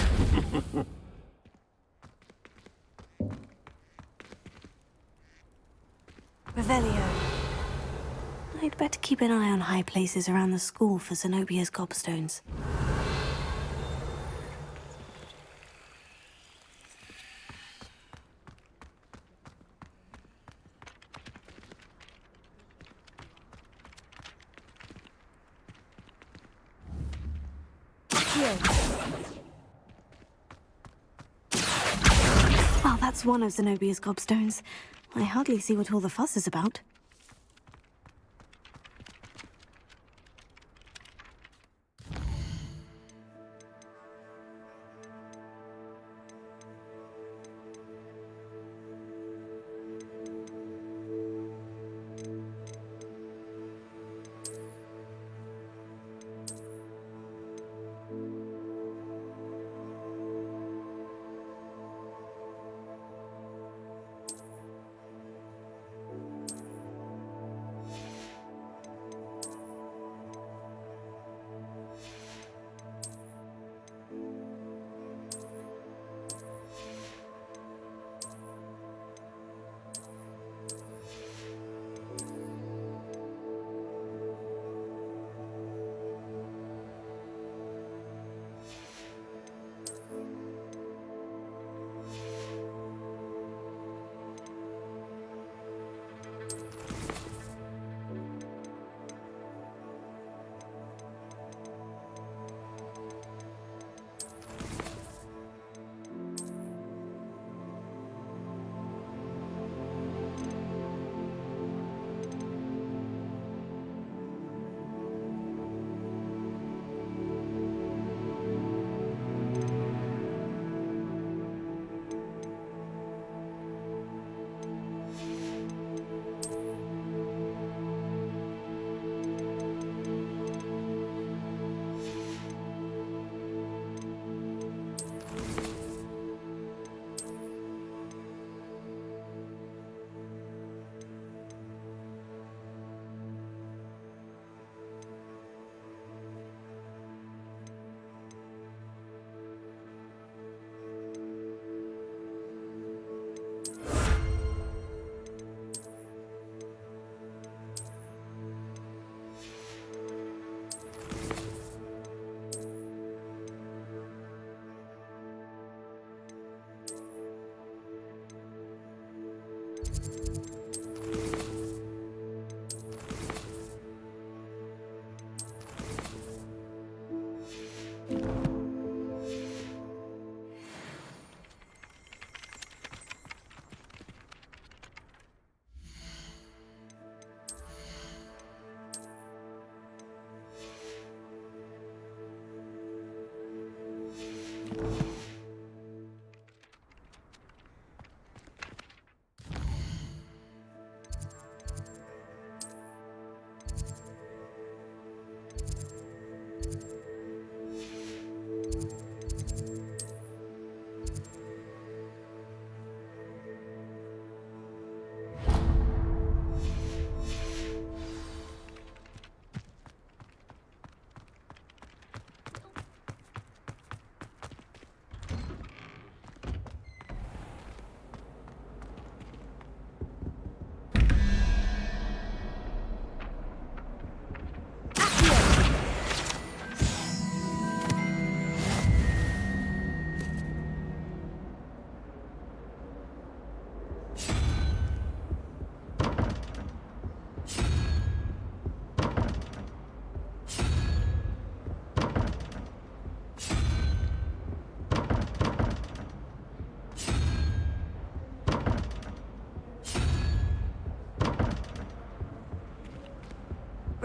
Revelio. I'd better keep an eye on high places around the school for Zenobia's gobstones. Well, that's one of Zenobia's gobstones. I hardly see what all the fuss is about.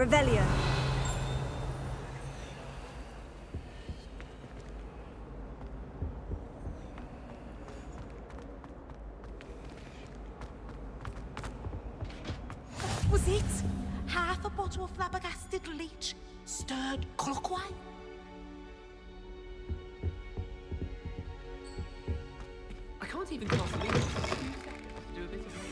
Revelio. Was it? Half a bottle of flabbergasted leech, stirred clockwise? I can't even cast a leap. 2 seconds to do a bit of HID.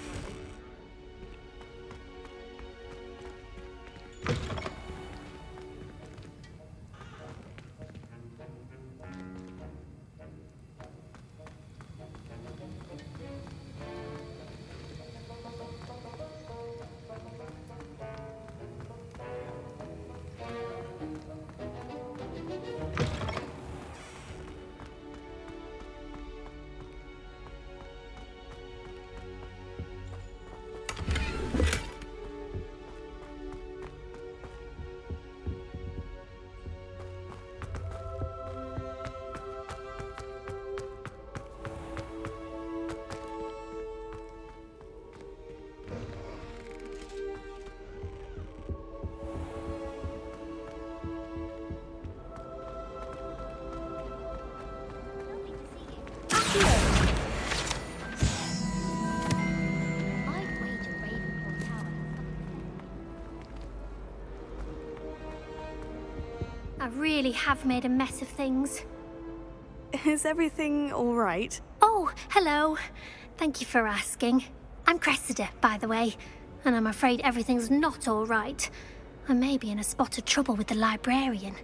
I really have made a mess of things. Is everything all right? Oh, hello. Thank you for asking. I'm Cressida, by the way, and I'm afraid everything's not all right. I may be in a spot of trouble with the librarian.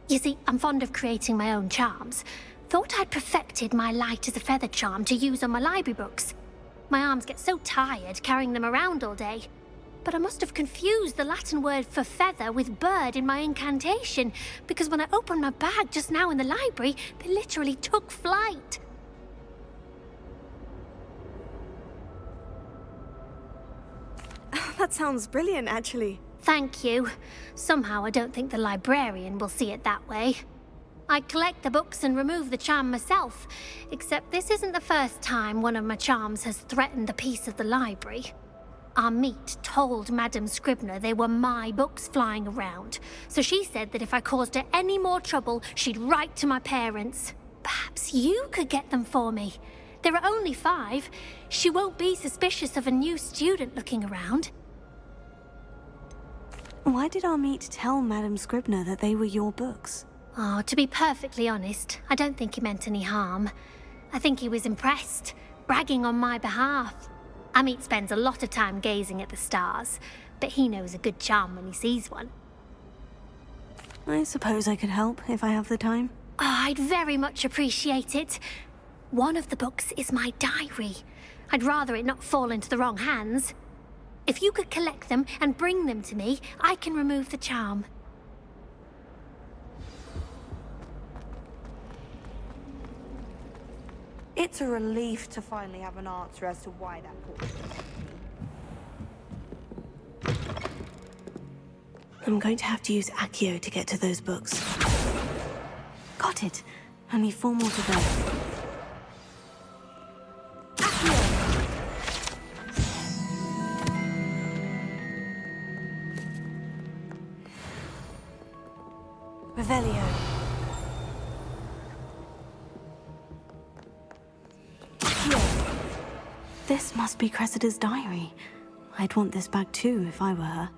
You see, I'm fond of creating my own charms. Thought I'd perfected my light as a feather charm to use on my library books. My arms get so tired carrying them around all day. But I must have confused the Latin word for feather with bird in my incantation, because when I opened my bag just now in the library, they literally took flight. That sounds brilliant, actually. Thank you. Somehow I don't think the librarian will see it that way. I collect the books and remove the charm myself, except this isn't the first time one of my charms has threatened the peace of the library. Our meet told Madame Scribner they were my books flying around, so she said that if I caused her any more trouble, she'd write to my parents. Perhaps you could get them for me. There are only 5. She won't be suspicious of a new student looking around. Why did our meet tell Madame Scribner that they were your books? Oh, to be perfectly honest, I don't think he meant any harm. I think he was impressed, bragging on my behalf. Amit spends a lot of time gazing at the stars, but he knows a good charm when he sees one. I suppose I could help if I have the time. Oh, I'd very much appreciate it. One of the books is my diary. I'd rather it not fall into the wrong hands. If you could collect them and bring them to me, I can remove the charm. It's a relief to finally have an answer as to why that portrait. I'm going to have to use Accio to get to those books. Got it. Only 4 more to go. Revelio. This must be Cressida's diary. I'd want this back too if I were her.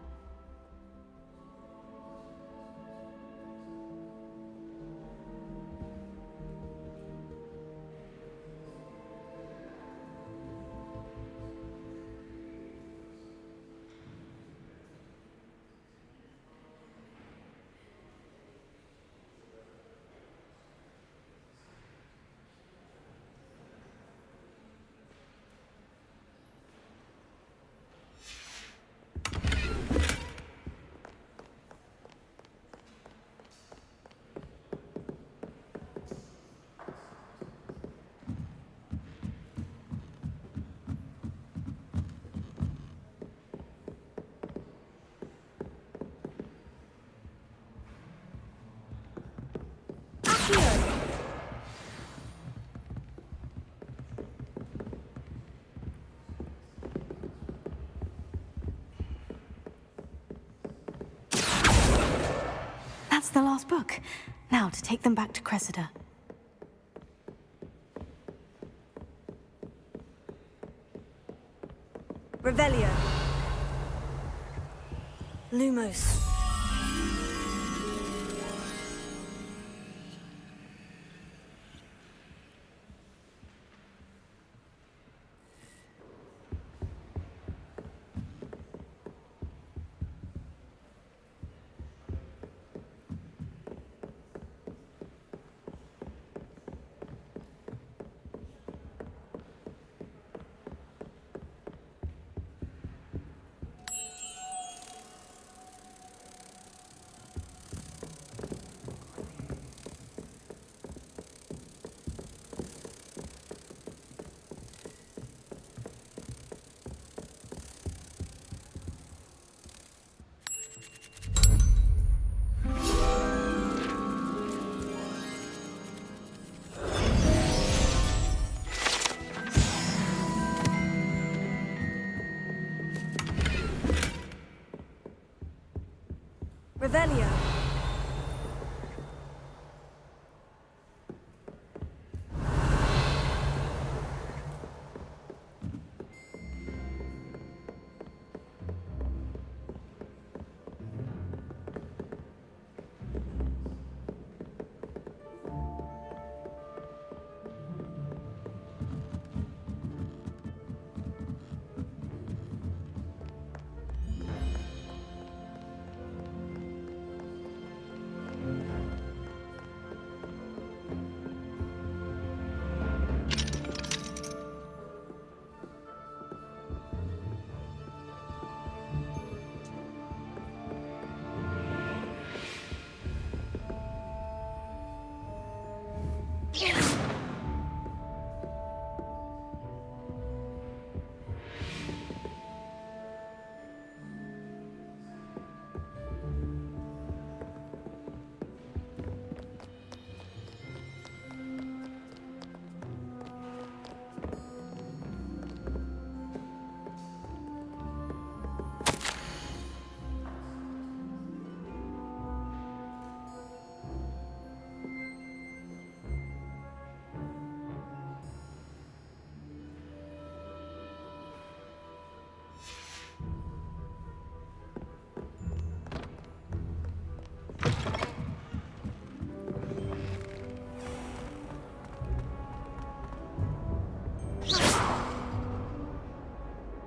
That's the last book. Now to take them back to Cressida. Revelio. Lumos. Revelio.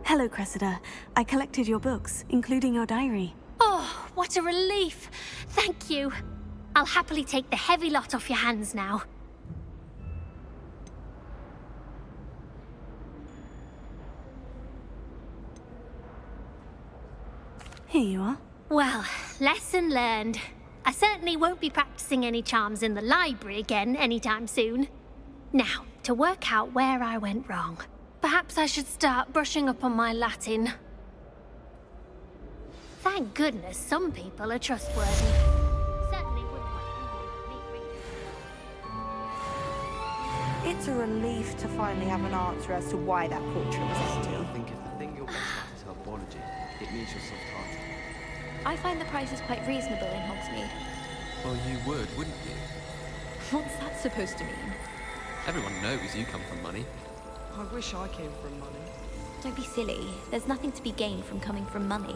Hello, Cressida. I collected your books, including your diary. Oh, what a relief. Thank you. I'll happily take the heavy lot off your hands now. Here you are. Well, lesson learned. I certainly won't be practicing any charms in the library again anytime soon. Now, to work out where I went wrong. Perhaps I should start brushing up on my Latin. Thank goodness some people are trustworthy. Certainly wouldn't want anyone but me reading. It's a relief to finally have an answer as to why that portrait was empty. I think if the thing you're best at is herbology, it needs your soft-hearted. I find the prices quite reasonable in Hogsmeade. Well, you would, wouldn't you? What's that supposed to mean? Everyone knows you come from money. I wish I came from money. Don't be silly. There's nothing to be gained from coming from money.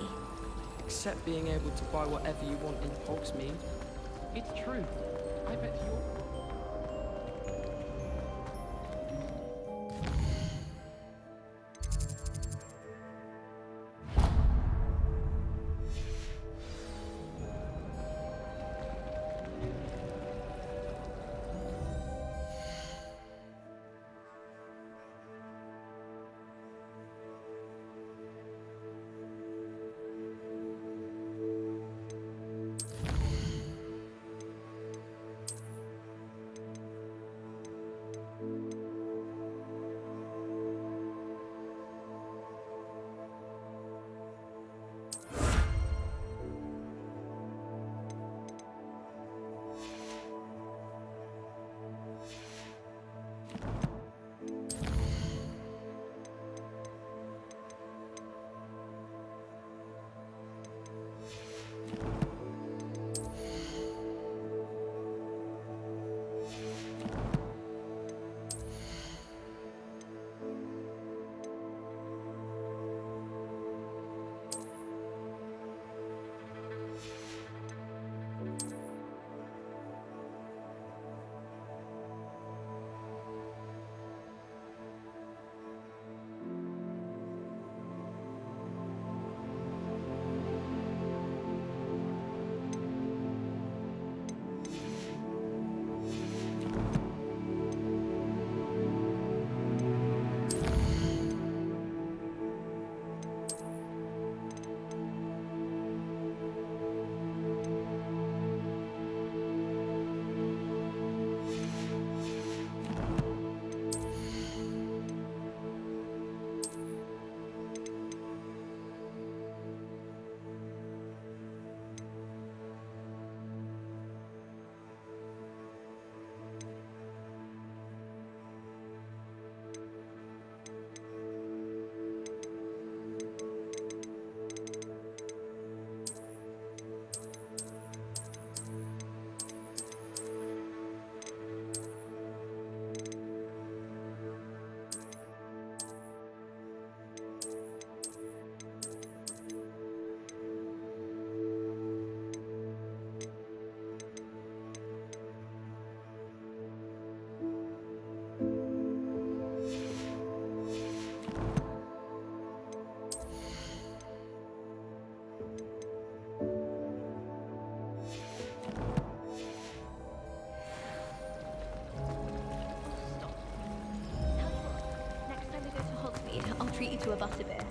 Except being able to buy whatever you want in Hogsmeade. It's true. I bet you're... to a butterbeer.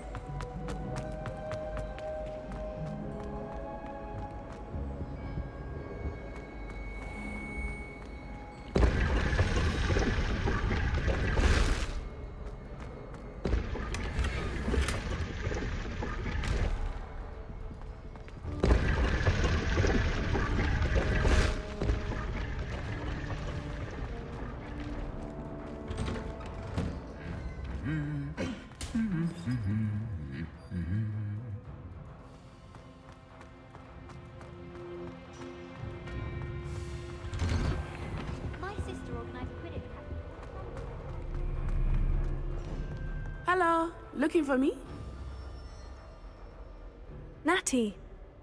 My sister organised Quidditch. Hello, looking for me? Natty,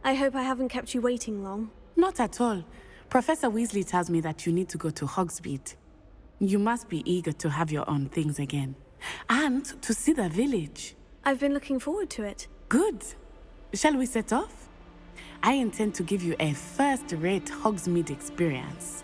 I hope I haven't kept you waiting long. Not at all. Professor Weasley tells me that you need to go to Hogsmeade. You must be eager to have your own things again. And to see the village. I've been looking forward to it. Good. Shall we set off? I intend to give you a first-rate Hogsmeade experience.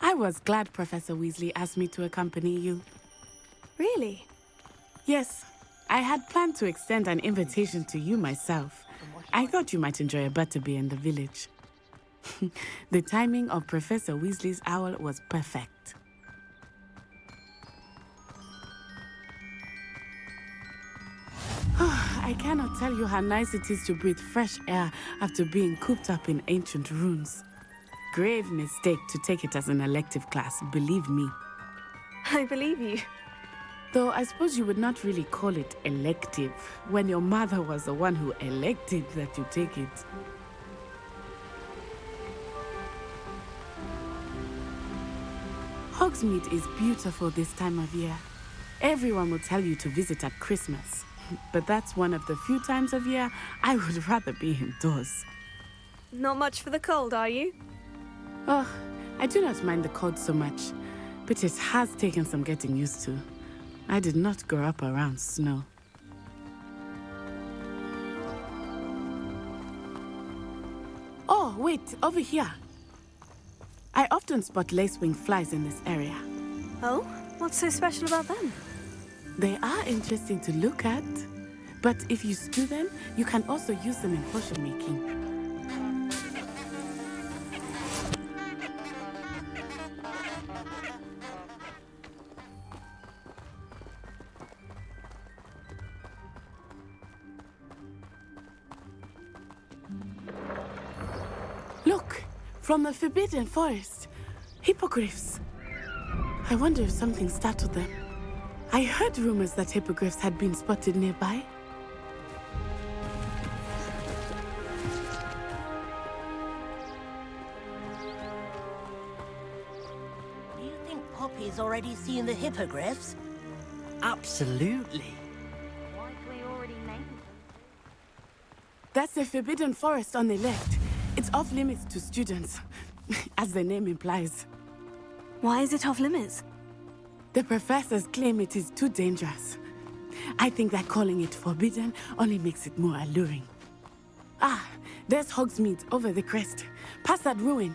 I was glad Professor Weasley asked me to accompany you. Really? Yes. I had planned to extend an invitation to you myself. I thought you might enjoy a butterbeer in the village. The timing of Professor Weasley's owl was perfect. I cannot tell you how nice it is to breathe fresh air after being cooped up in ancient ruins. Grave mistake to take it as an elective class, believe me. I believe you. Though I suppose you would not really call it elective when your mother was the one who elected that you take it. Hogsmeade is beautiful this time of year. Everyone will tell you to visit at Christmas, but that's one of the few times of year I would rather be indoors. Not much for the cold, are you? Oh, I do not mind the cold so much, but it has taken some getting used to. I did not grow up around snow. Oh, wait, over here. I often spot lacewing flies in this area. Oh? What's so special about them? They are interesting to look at, but if you stew them, you can also use them in potion making. Look, from the Forbidden Forest, hippogriffs. I wonder if something startled them. I heard rumors that hippogriffs had been spotted nearby. Do you think Poppy's already seen the hippogriffs? Absolutely. Likely already named them. That's the Forbidden Forest on the left. It's off limits to students, as the name implies. Why is it off limits? The professors claim it is too dangerous. I think that calling it forbidden only makes it more alluring. Ah, there's Hogsmeade over the crest. Past that ruin.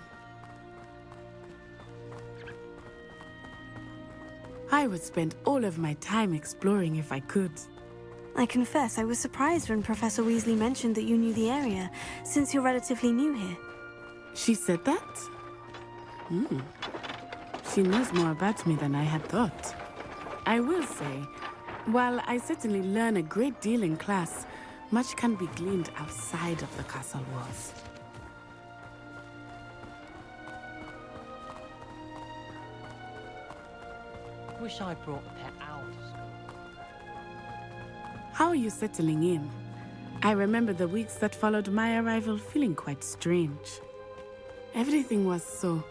I would spend all of my time exploring if I could. I confess I was surprised when Professor Weasley mentioned that you knew the area, since you're relatively new here. She said that? She knows more about me than I had thought. I will say, while I certainly learn a great deal in class, much can be gleaned outside of the castle walls. Wish I brought a pet owl to school. How are you settling in? I remember the weeks that followed my arrival feeling quite strange. Everything was so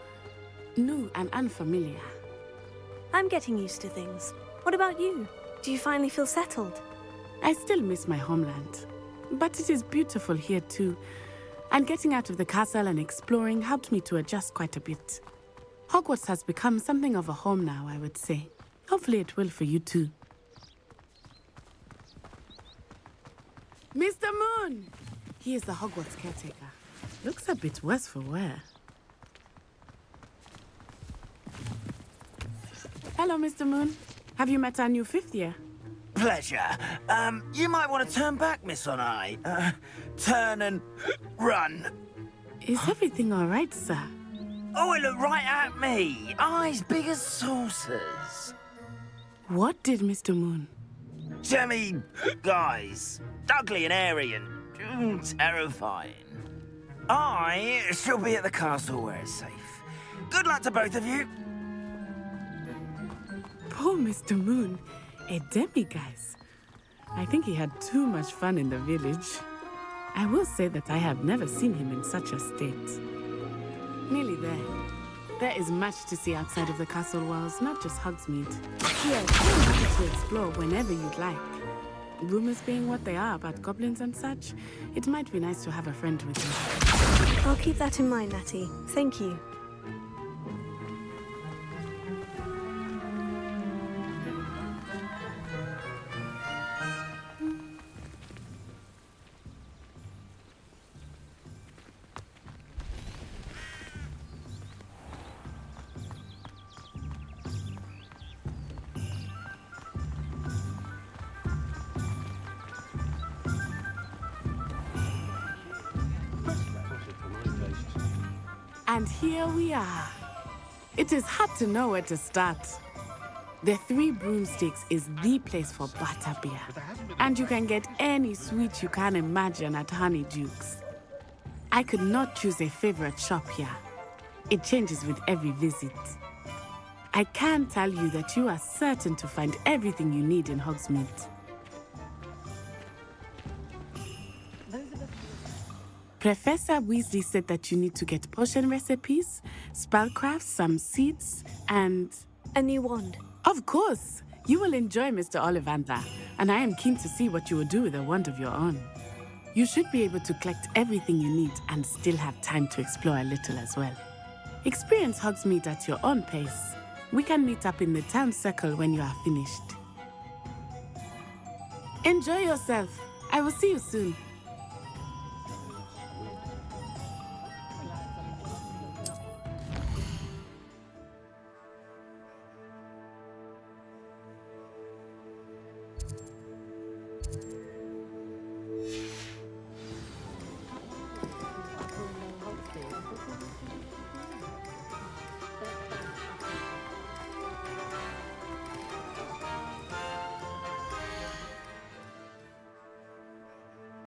new and unfamiliar. I'm getting used to things. What about you? Do you finally feel settled? I still miss my homeland, but it is beautiful here too. And getting out of the castle and exploring helped me to adjust quite a bit. Hogwarts has become something of a home now, I would say. Hopefully it will for you too. Mr. Moon! He is the Hogwarts caretaker. Looks a bit worse for wear. Hello, Mr. Moon. Have you met our new 5th year? Pleasure. You might want to turn back, Miss Onai. Turn and run. Is everything all right, sir? Oh, it looked right at me. Eyes big as saucers. What did Mr. Moon? Jemmy, guys. Ugly and airy and terrifying. I shall be at the castle where it's safe. Good luck to both of you. Poor Mr. Moon. A demiguise. I think he had too much fun in the village. I will say that I have never seen him in such a state. Nearly there. There is much to see outside of the castle walls, not just Hogsmeade. Here, you're happy to explore whenever you'd like. Rumors being what they are about goblins and such, it might be nice to have a friend with you. I'll keep that in mind, Natty. Thank you. And here we are. It is hard to know where to start. The Three Broomsticks is the place for butterbeer. And you can get any sweet you can imagine at Honeydukes. I could not choose a favorite shop here. It changes with every visit. I can tell you that you are certain to find everything you need in Hogsmeade. Professor Weasley said that you need to get potion recipes, spellcrafts, some seeds, and... a new wand. Of course! You will enjoy Mr. Ollivander, and I am keen to see what you will do with a wand of your own. You should be able to collect everything you need and still have time to explore a little as well. Experience Hogsmeade at your own pace. We can meet up in the town circle when you are finished. Enjoy yourself. I will see you soon.